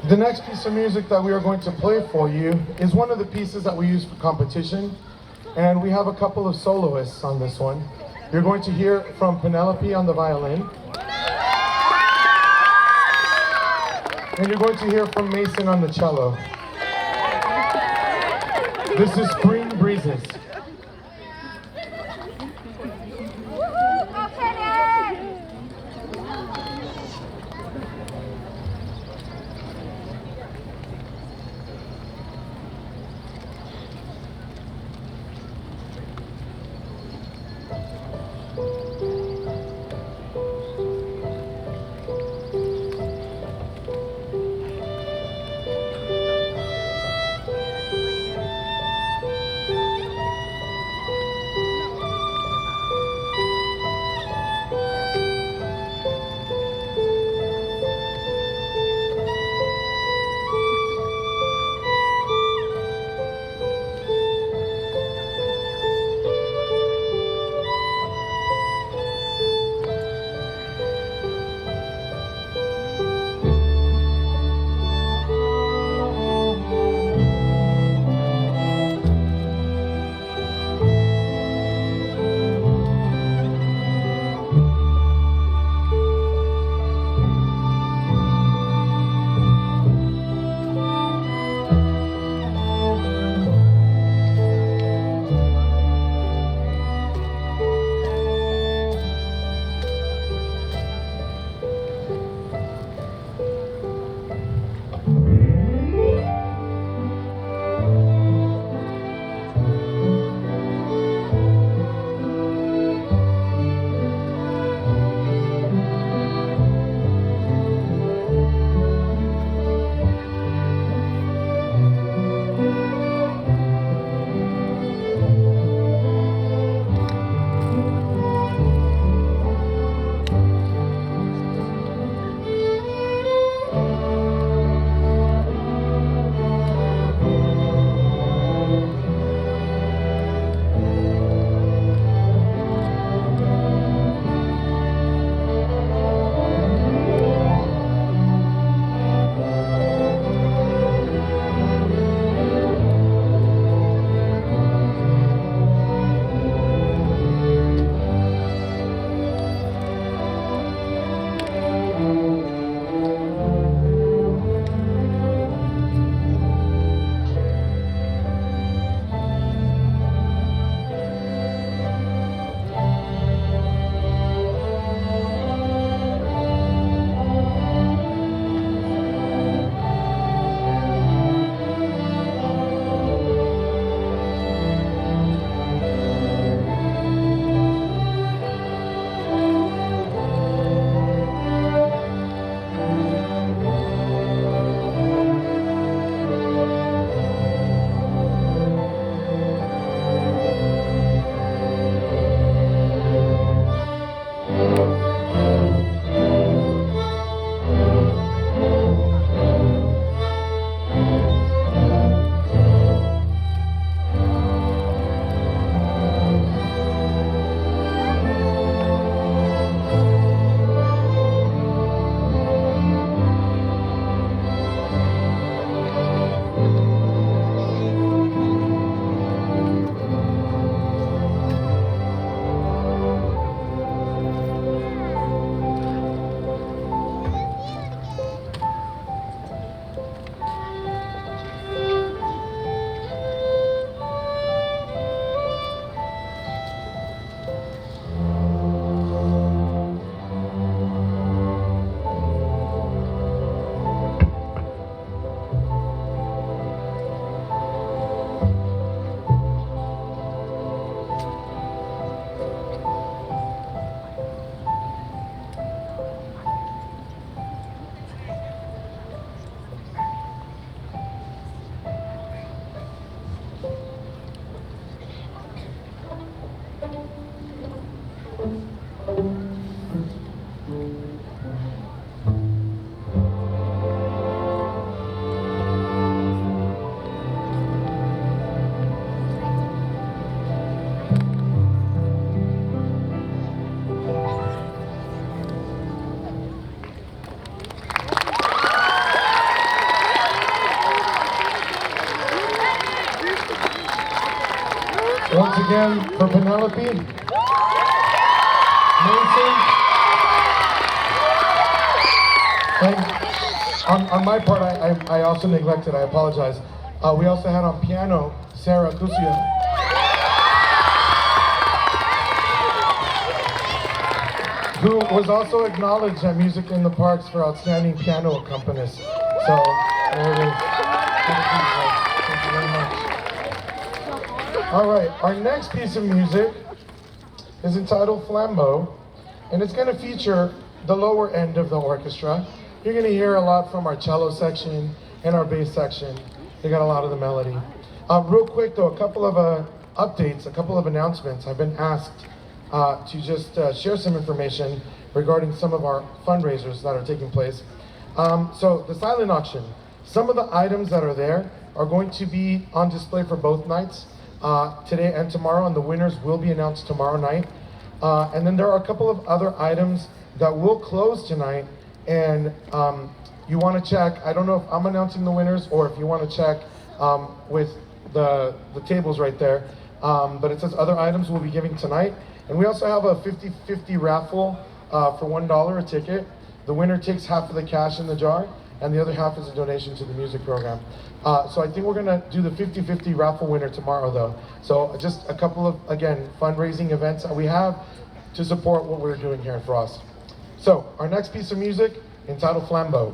The next piece of music that we are going to play for you is one of the pieces that we use for competition. and we have a couple of soloists on this one. You're going to hear from Penelope on the violin, and you're going to hear from Mason on the cello. This is Spring Breezes. again for Penelope. Mason. And on my part, I also neglected, I apologize. We also had on piano, Sarah Kusia. Who was also acknowledged at Music in the Parks for outstanding piano accompanist. So, there it is. Thank you very much. All right, our next piece of music is entitled Flambeau, and it's going to feature the lower end of the orchestra. You're going to hear a lot from our cello section and our bass section. They got a lot of the melody. Real quick though, a couple of updates, a couple of announcements. I've been asked to just share some information regarding some of our fundraisers that are taking place. So the silent auction, some of the items that are there are going to be on display for both nights, today and tomorrow, and the winners will be announced tomorrow night. And then there are a couple of other items that will close tonight, and you want to check. I don't know if I'm announcing the winners or if you want to check with the tables right there. But it says other items we'll be giving tonight. And we also have a 50-50 raffle for $1 a ticket. The winner takes half of the cash in the jar, and the other half is a donation to the music program. So I think we're gonna do the 50-50 raffle winner tomorrow though. So just a couple of, again, fundraising events that we have to support what we're doing here at Frost. So our next piece of music, entitled Flambeau.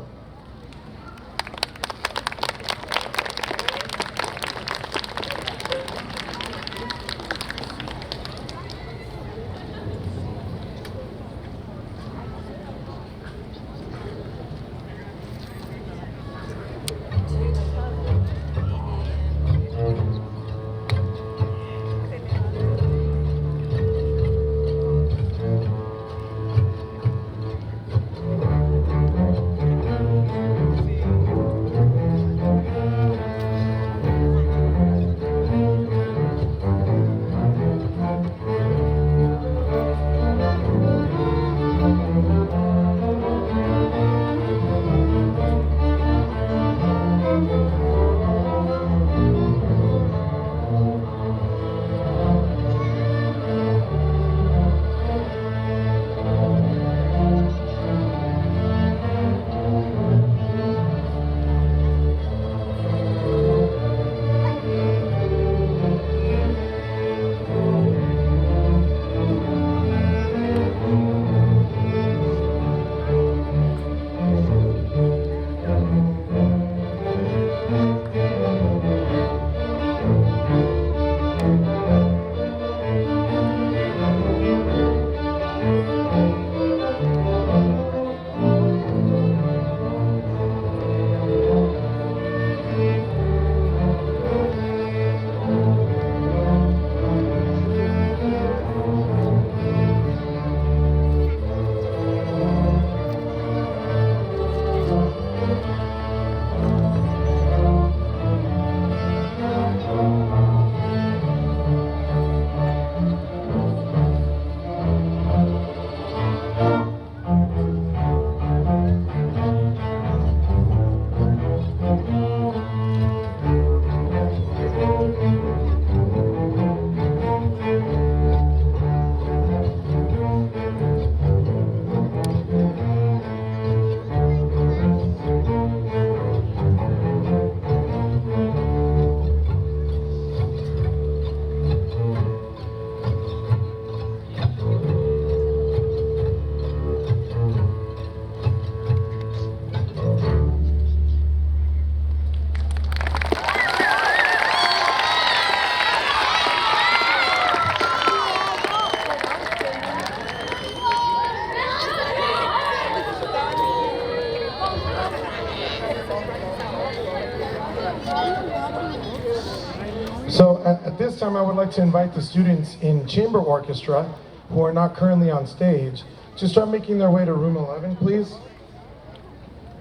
So at this time, I would like to invite the students in chamber orchestra who are not currently on stage to start making their way to room 11, please.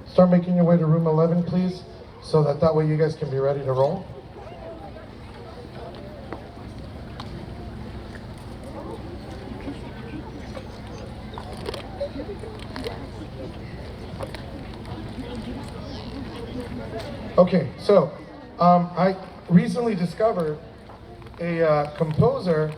Start making your way to room 11, please, so that way you guys can be ready to roll. Okay, so I recently discovered a composer.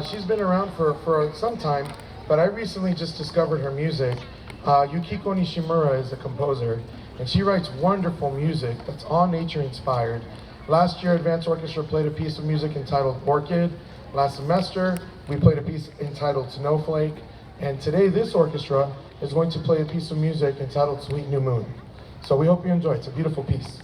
She's been around for some time, but I recently just discovered her music. Yukiko Nishimura is a composer, and she writes wonderful music that's all nature inspired. Last year, Advanced Orchestra played a piece of music entitled Orchid. Last semester, we played a piece entitled Snowflake. And today, this orchestra is going to play a piece of music entitled Sweet New Moon. So we hope you enjoy. It's a beautiful piece.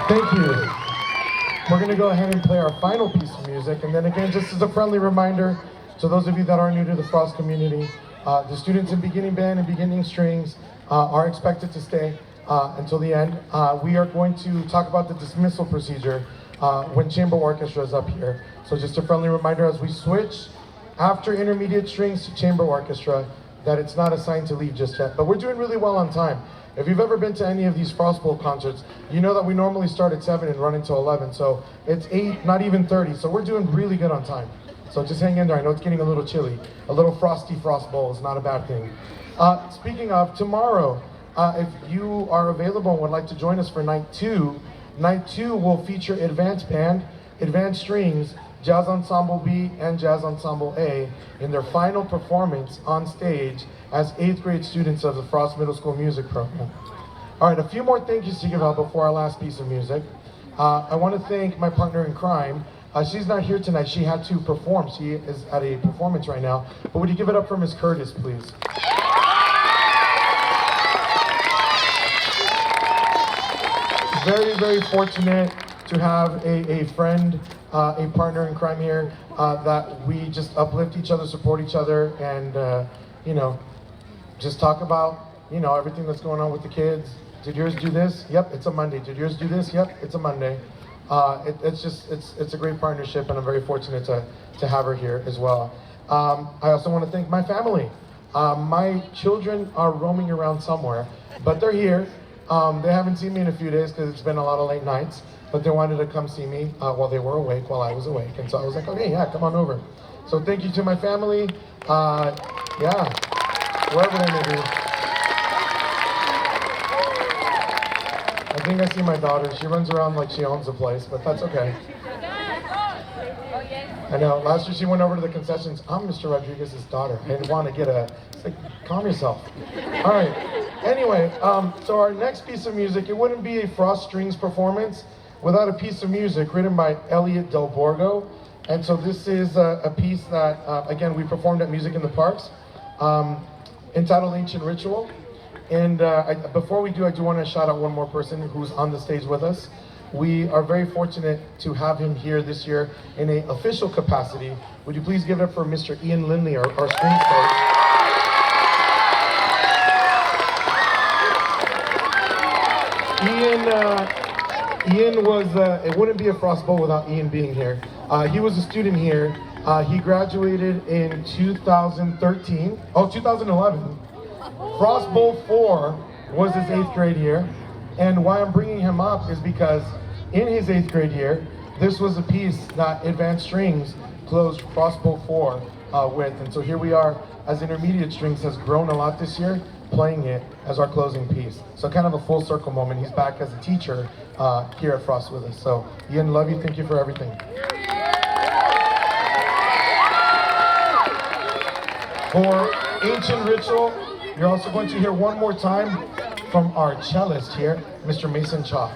Thank you. We're going to go ahead and play our final piece of music. And then again, just as a friendly reminder, to those of you that are new to the Frost community, the students in beginning band and beginning strings are expected to stay until the end. We are going to talk about the dismissal procedure when chamber orchestra is up here. So just a friendly reminder as we switch after intermediate strings to chamber orchestra that it's not assigned to leave just yet. But we're doing really well on time. If you've ever been to any of these Frost Bowl concerts, you know that we normally start at 7 and run until 11. So it's 8, not even 30. So we're doing really good on time. So just hang in there. I know it's getting a little chilly. A little frosty Frost Bowl is not a bad thing. Speaking of, tomorrow, if you are available and would like to join us for night 2 will feature advanced band, advanced strings, Jazz Ensemble B and Jazz Ensemble A in their final performance on stage as 8th grade students of the Frost Middle School music program. All right, a few more thank yous to give out before our last piece of music. I want to thank my partner in crime. She's not here tonight. She had to perform. She is at a performance right now. But would you give it up for Miss Curtis, please? Very, very fortunate to have a friend, a partner in crime here, that we just uplift each other, support each other, and, you know, just talk about, you know, everything that's going on with the kids. Did yours do this? Yep, it's a Monday. Did yours do this? Yep, it's a Monday. It's a great partnership, and I'm very fortunate to have her here as well. I also want to thank my family. My children are roaming around somewhere, but they're here. They haven't seen me in a few days because it's been a lot of late nights, but they wanted to come see me while they were awake, while I was awake. And so I was like, okay, yeah, come on over. So thank you to my family. Yeah, wherever they may be. I think I see my daughter. She runs around like she owns the place, but that's okay. I know, last year she went over to the concessions. I'm Mr. Rodriguez's daughter. I didn't want to get a, it's like, calm yourself. All right, anyway, so our next piece of music, it wouldn't be a Frost Strings performance without a piece of music written by Elliot Del Borgo. And so this is a piece that, again, we performed at Music in the Parks, entitled Ancient Ritual. And before we do, I do want to shout out one more person who's on the stage with us. We are very fortunate to have him here this year in an official capacity. Would you please give it up for Mr. Ian Lindley, our strings coach. Ian was, it wouldn't be a Frost Bowl without Ian being here. He was a student here. He graduated in 2011. Frost Bowl 4 was his 8th grade year. And why I'm bringing him up is because in his 8th grade year, this was a piece that Advanced Strings closed Frost Bowl 4 with. And so here we are, as Intermediate Strings has grown a lot this year, playing it as our closing piece. So kind of a full circle moment. He's back as a teacher here at Frost with us. So Ian, love you, thank you for everything. For Ancient Ritual, you're also going to hear one more time from our cellist here, Mr. Mason Cha.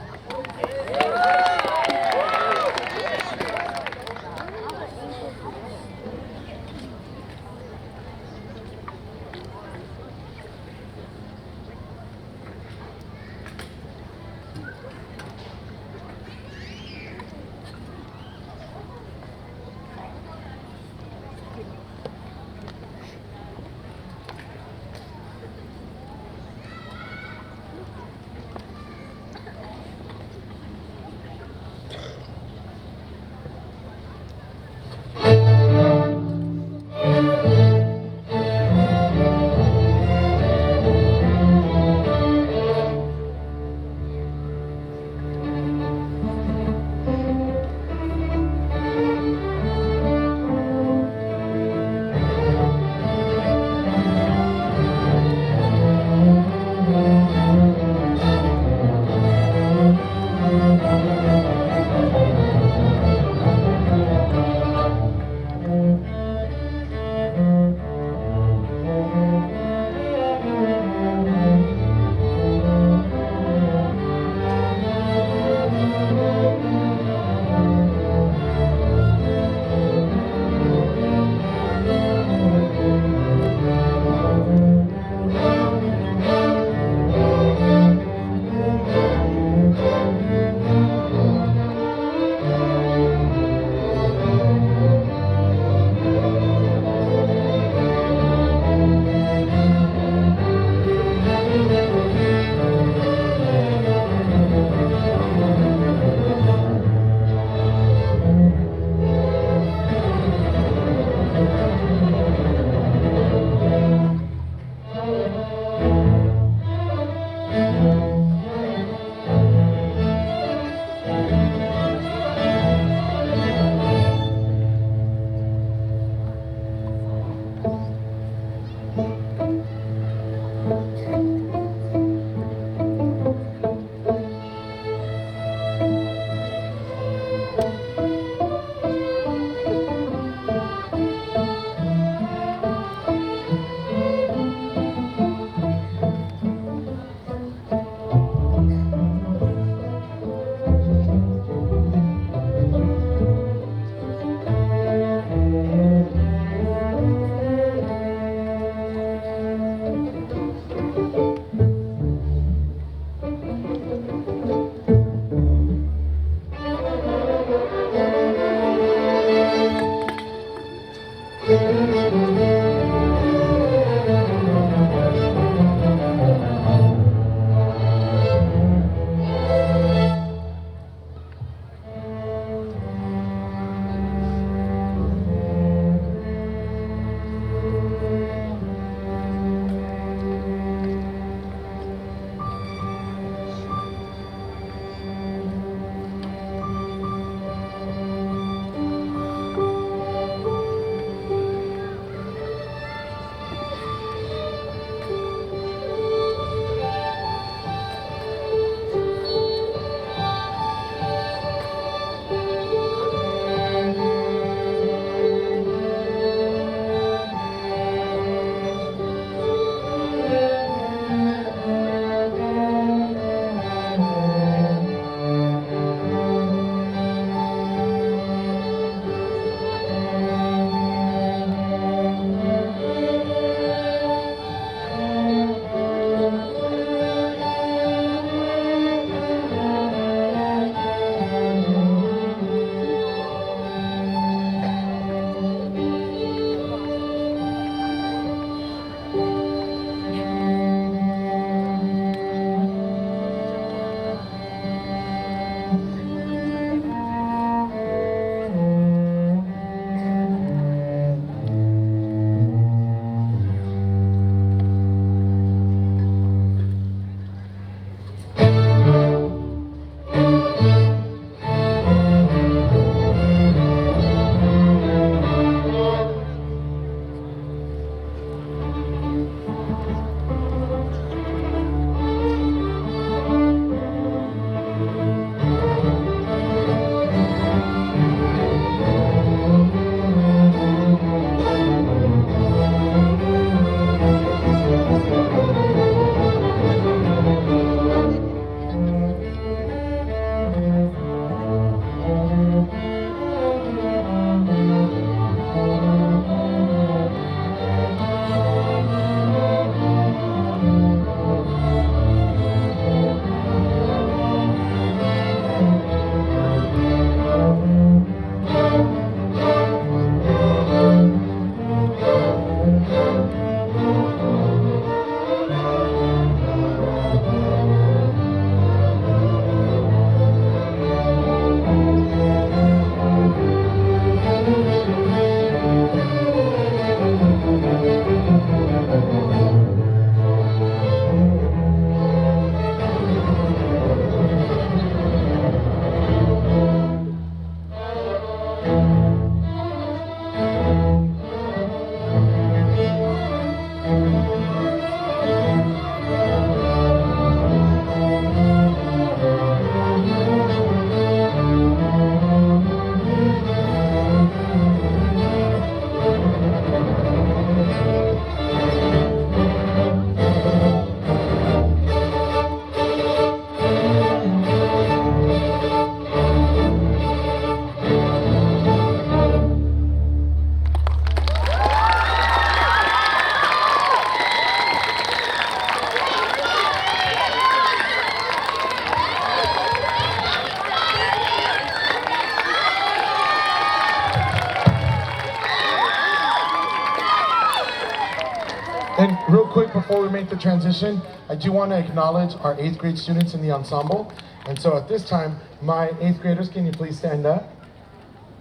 And real quick before we make the transition, I do want to acknowledge our 8th grade students in the ensemble. And so at this time, my 8th graders, can you please stand up?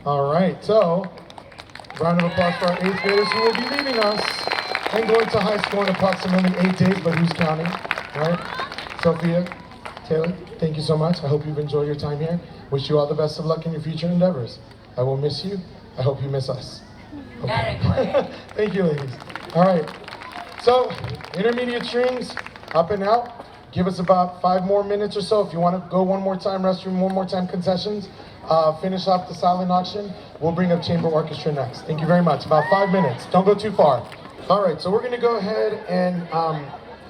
All right, so round of applause for our 8th graders who will be leaving us. and going to high school in approximately 8 days, but who's counting, right? Sophia, Taylor, thank you so much. I hope you've enjoyed your time here. Wish you all the best of luck in your future endeavors. I will miss you. I hope you miss us. Okay. Thank you, ladies. All right. So, intermediate strings, up and out. Give us about 5 more minutes or so. If you want to go one more time, restroom, one more time, concessions. Finish off the silent auction. We'll bring up chamber orchestra next. Thank you very much. About 5 minutes. Don't go too far. All right, so we're going to go ahead and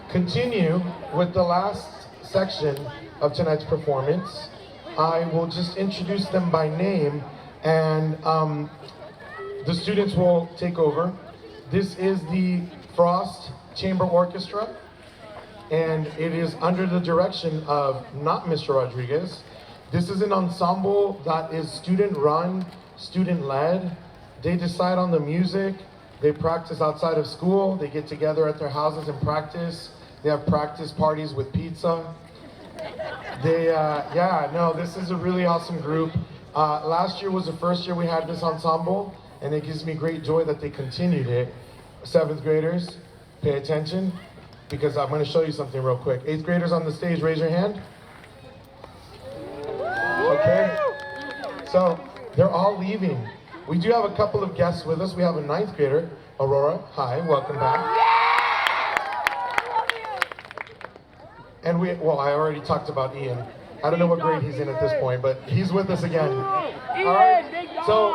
continue with the last section of tonight's performance. I will just introduce them by name, and the students will take over. This is the Frost Chamber Orchestra, and it is under the direction of not Mr. Rodriguez. This is an ensemble that is student-run, student-led. They decide on the music. They practice outside of school. They get together at their houses and practice. They have practice parties with pizza. This is a really awesome group. Last year was the first year we had this ensemble, and it gives me great joy that they continued it. 7th graders, pay attention, because I'm going to show you something real quick. 8th graders on the stage, raise your hand. Okay, so they're all leaving. We do have a couple of guests with us. We have a 9th grader, Aurora. Hi, welcome back. And I already talked about Ian. I don't know what grade he's in at this point, but he's with us again. All right, so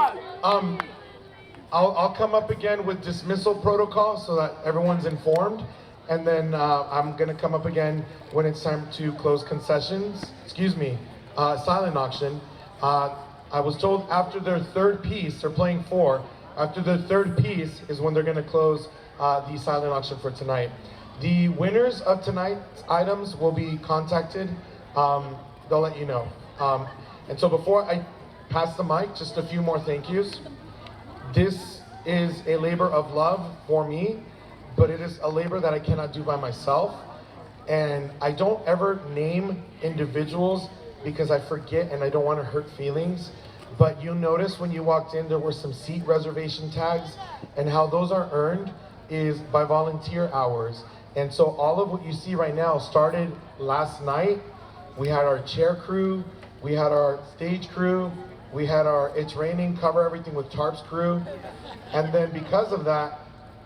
I'll come up again with dismissal protocol so that everyone's informed. And then I'm gonna come up again when it's time to close concessions. Silent auction. I was told after their 3rd piece, they're playing 4, after their 3rd piece is when they're gonna close the silent auction for tonight. The winners of tonight's items will be contacted. They'll let you know. And so before I pass the mic, just a few more thank yous. This is a labor of love for me, but it is a labor that I cannot do by myself. And I don't ever name individuals because I forget and I don't want to hurt feelings. But you'll notice when you walked in, there were some seat reservation tags, and how those are earned is by volunteer hours. And so all of what you see right now started last night. We had our chair crew, we had our stage crew, we had our It's Raining, cover everything with tarps crew. And then because of that,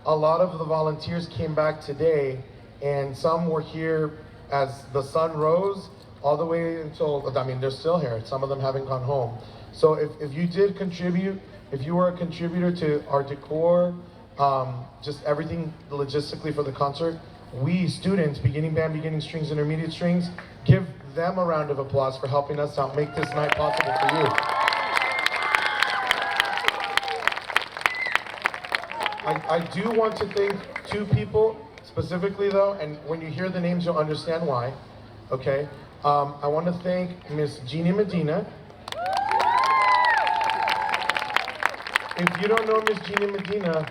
a lot of the volunteers came back today, and some were here as the sun rose all the way until, they're still here. Some of them haven't gone home. So if you did contribute, if you were a contributor to our decor, just everything logistically for the concert, we students, beginning band, beginning strings, intermediate strings, give them a round of applause for helping us out, make this night possible for you. I do want to thank 2 people specifically though, and when you hear the names, you'll understand why, okay? I want to thank Miss Jeannie Medina. If you don't know Miss Jeannie Medina,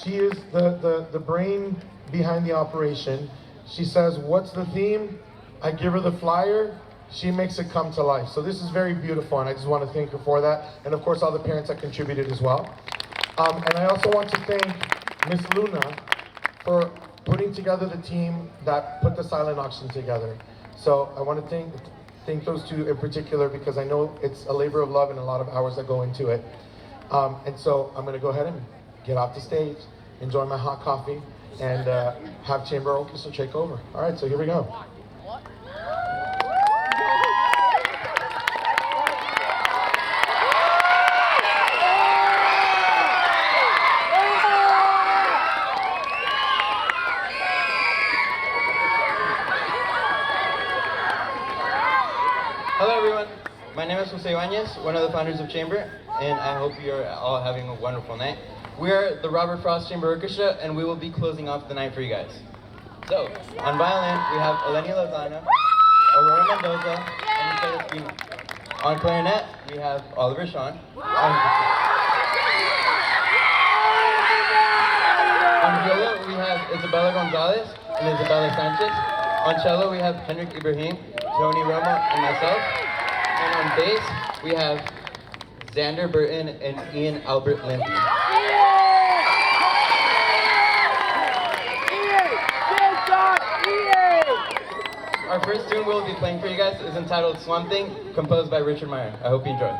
she is the brain behind the operation. She says, what's the theme? I give her the flyer, she makes it come to life. So this is very beautiful, and I just want to thank her for that. And of course, all the parents that contributed as well. And I also want to thank Miss Luna for putting together the team that put the silent auction together. So I want to thank those 2 in particular, because I know it's a labor of love and a lot of hours that go into it. And so I'm going to go ahead and get off the stage, enjoy my hot coffee, and have Chamber Orchestra take over. All right, so here we go. Hello everyone, my name is Jose Ibanez, one of the founders of Chamber, and I hope you're all having a wonderful night. We are the Robert Frost Chamber Orchestra, and we will be closing off the night for you guys. So, on violin, we have Eleni Lozano, Aurora Mendoza, and Michelle Espino. On clarinet, we have Oliver Sean. On viola, we have Isabella Gonzalez and Isabella Sanchez. On cello, we have Henrik Ibrahim, Tony Romo, and myself. And on bass, we have Xander Burton and Ian Albert Limpy. our first tune we'll be playing for you guys is entitled Swamp Thing, composed by Richard Meyer. I hope you enjoy.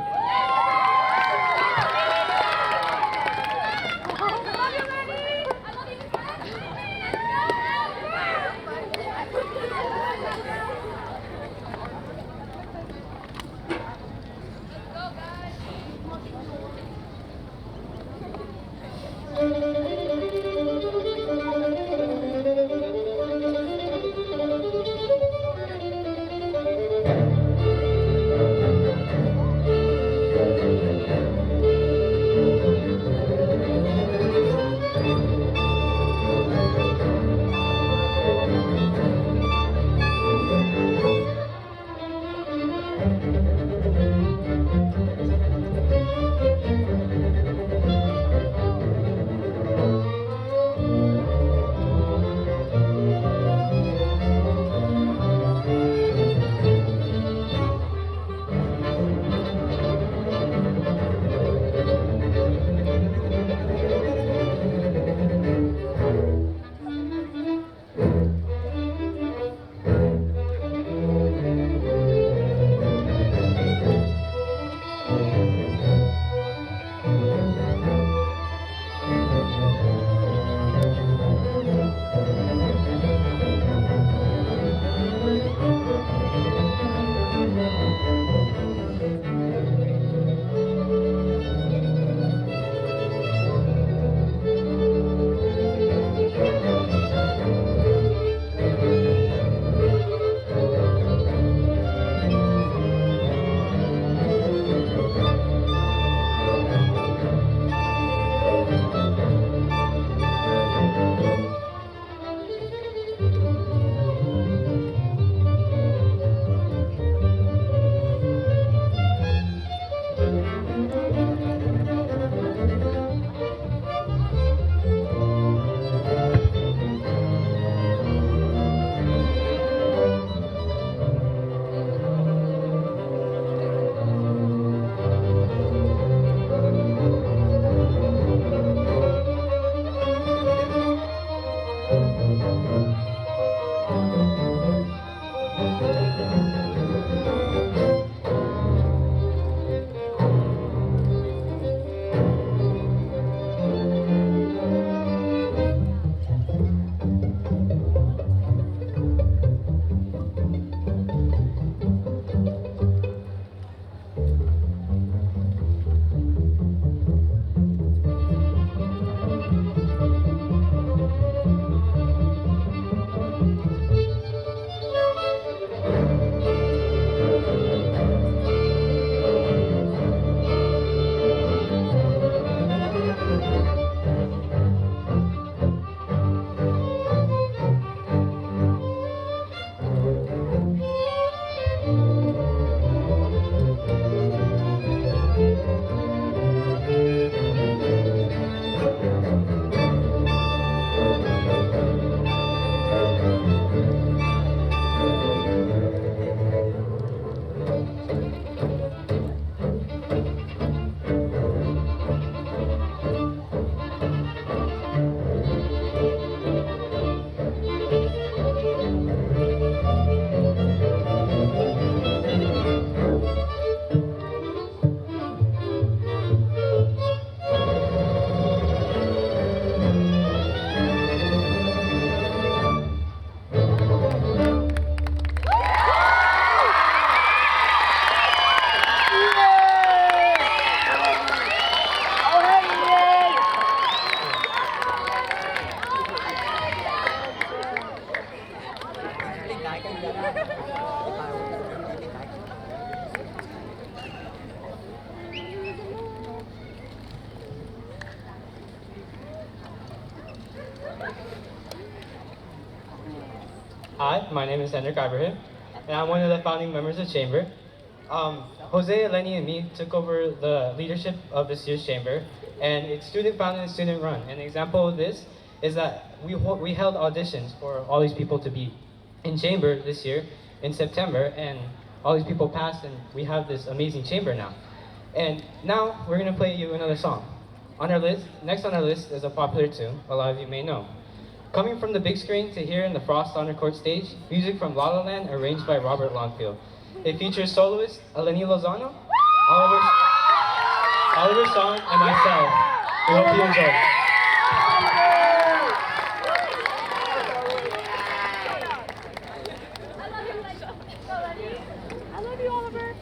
Hi, my name is Hendrik Ibrahim, and I'm one of the founding members of Chamber. Jose, Lenny, and me took over the leadership of this year's Chamber, and it's student founded and student run. An example of this is that we held auditions for all these people to be in Chamber this year in September, and all these people passed, and we have this amazing Chamber now. And now we're gonna play you another song. On our list, next on our list is a popular tune a lot of you may know. Coming from the big screen to here in the Frost Honor Court stage, music from La La Land arranged by Robert Longfield. It features soloist Eleni Lozano, Oliver Song, and myself. We hope you enjoy. I love you, Oliver.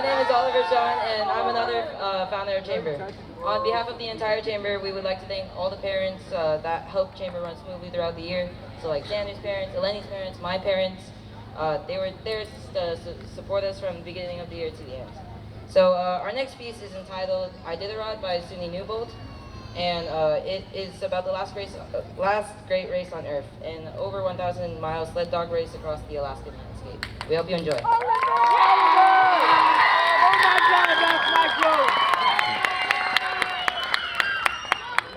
my name is Oliver Sean, and I'm another founder of Chamber. On behalf of the entire Chamber, we would like to thank all the parents that helped Chamber run smoothly throughout the year. So like Xander's parents, Eleni's parents, my parents. They were there to support us from the beginning of the year to the end. So our next piece is entitled Iditarod by Sunni Newbold. And it is about the last great race on Earth, an over 1,000 mile sled dog race across the Alaskan landscape. We hope you enjoy. Oh my God, that's Nigel!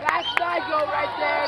That's Nigel right there.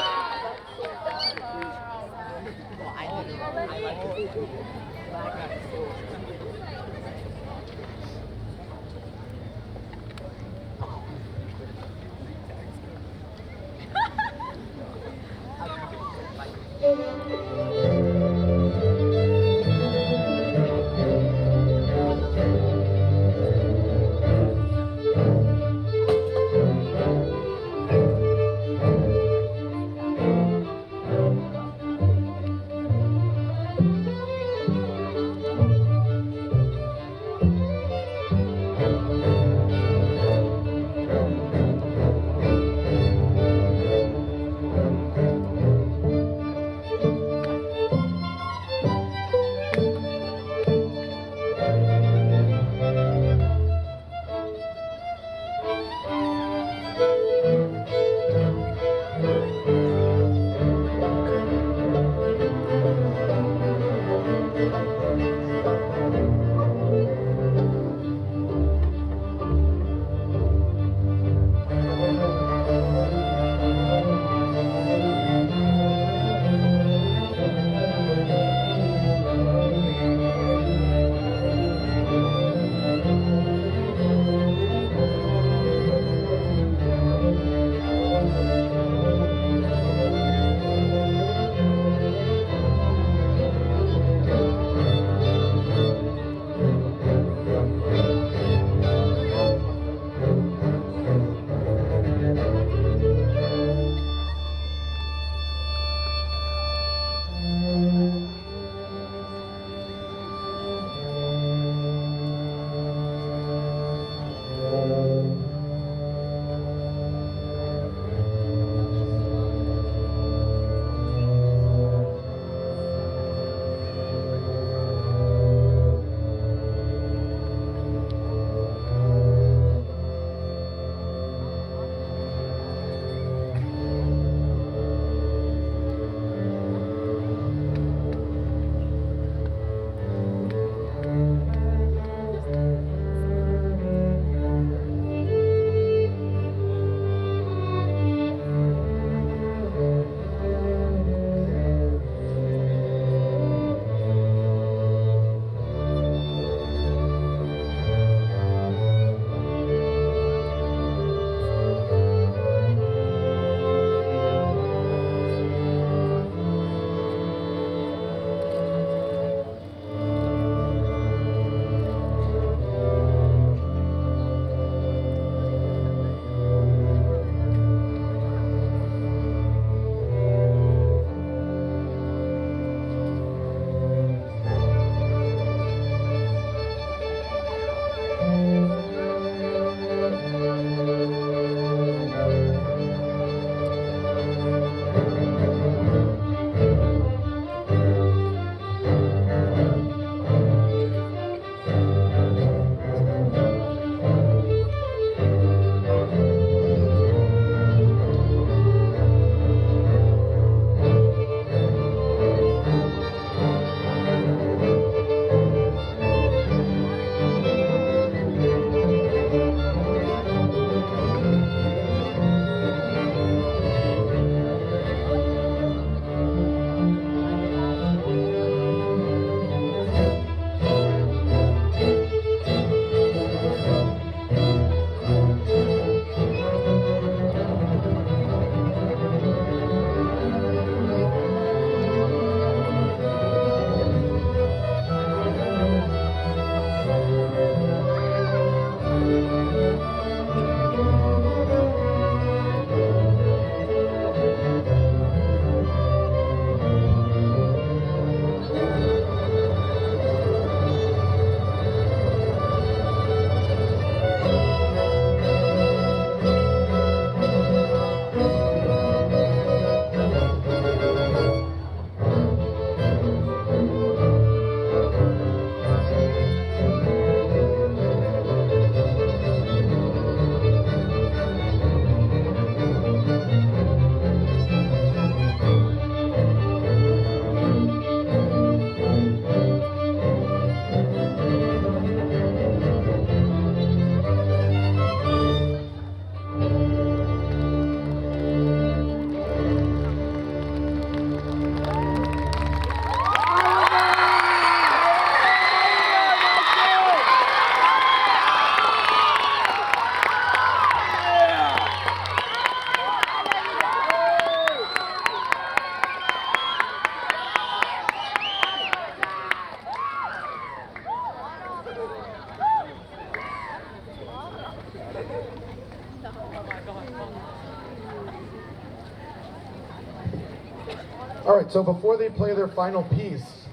All right, so before they play their final piece,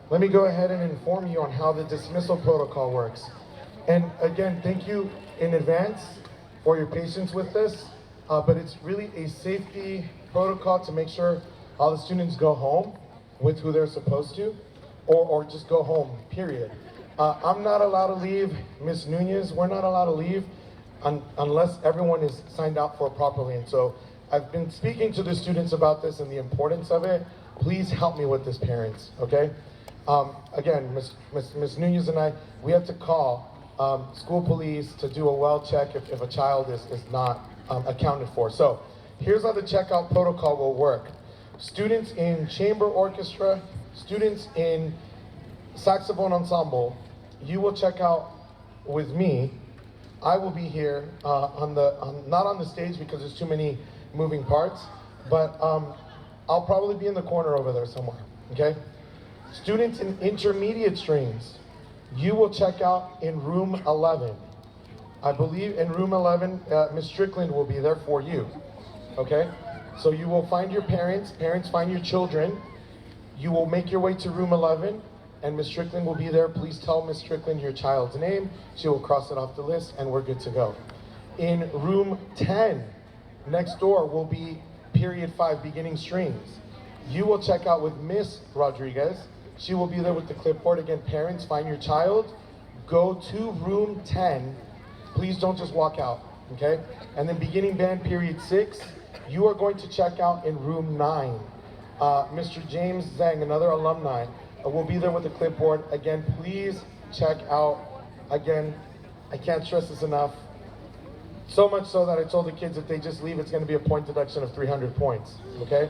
let me go ahead and inform you on how the dismissal protocol works. And again, thank you in advance for your patience with this, but it's really a safety protocol to make sure all the students go home with who they're supposed to, or just go home, period. I'm not allowed to leave, Ms. Nunez, we're not allowed to leave unless everyone is signed out for properly. And so I've been speaking to the students about this and the importance of it. Please help me with this, parents, okay? Again, Ms. Nunez and I, we have to call school police to do a well check if a child is not accounted for. So here's how the checkout protocol will work. Students in chamber orchestra, students in saxophone ensemble, you will check out with me. I will be here not on the stage because there's too many moving parts, but I'll probably be in the corner over there somewhere, okay? Students in intermediate strings, you will check out in room 11. I believe in room 11, Ms. Strickland will be there for you, okay? So you will find your parents find your children, you will make your way to room 11, and Ms. Strickland will be there. Please tell Ms. Strickland your child's name, she will cross it off the list, and we're good to go. In room 10, next door will be period 5, beginning strings. You will check out with Miss Rodriguez. She will be there with the clipboard. Again, parents, find your child, go to room 10. Please don't just walk out, okay? And then beginning band, period 6, you are going to check out in room 9. Mr. James Zhang, another alumni, will be there with the clipboard. Again, please check out. Again, I can't stress this enough. So much so that I told the kids if they just leave, it's going to be a point deduction of 300 points, okay?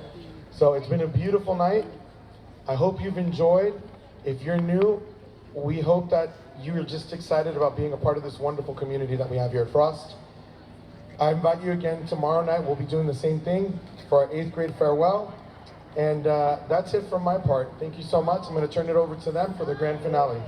So it's been a beautiful night. I hope you've enjoyed. If you're new, we hope that you're just excited about being a part of this wonderful community that we have here at Frost. I invite you again tomorrow night. We'll be doing the same thing for our 8th grade farewell. And that's it from my part. Thank you so much. I'm going to turn it over to them for the grand finale.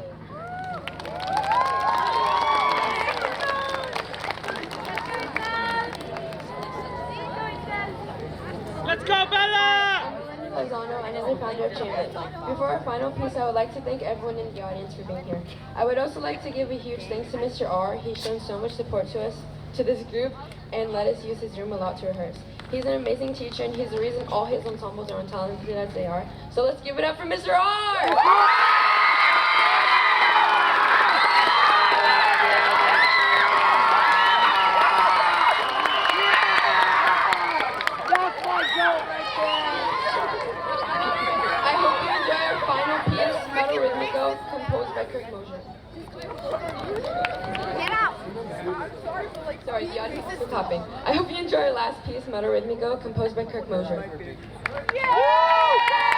Let's go, Bella! Lozano, another founder of Chamber. Before our final piece, I would like to thank everyone in the audience for being here. I would also like to give a huge thanks to Mr. R. He's shown so much support to this group, and let us use his room a lot to rehearse. He's an amazing teacher, and he's the reason all his ensembles are as talented as they are. So let's give it up for Mr. R! I hope you enjoy our final piece, Metal Rhythmico, composed by Kirk Mosier. Get out! Sorry, the audience is clapping. I hope you enjoy our last piece, Metal Rhythmico, composed by Kirk Mosier. Yeah!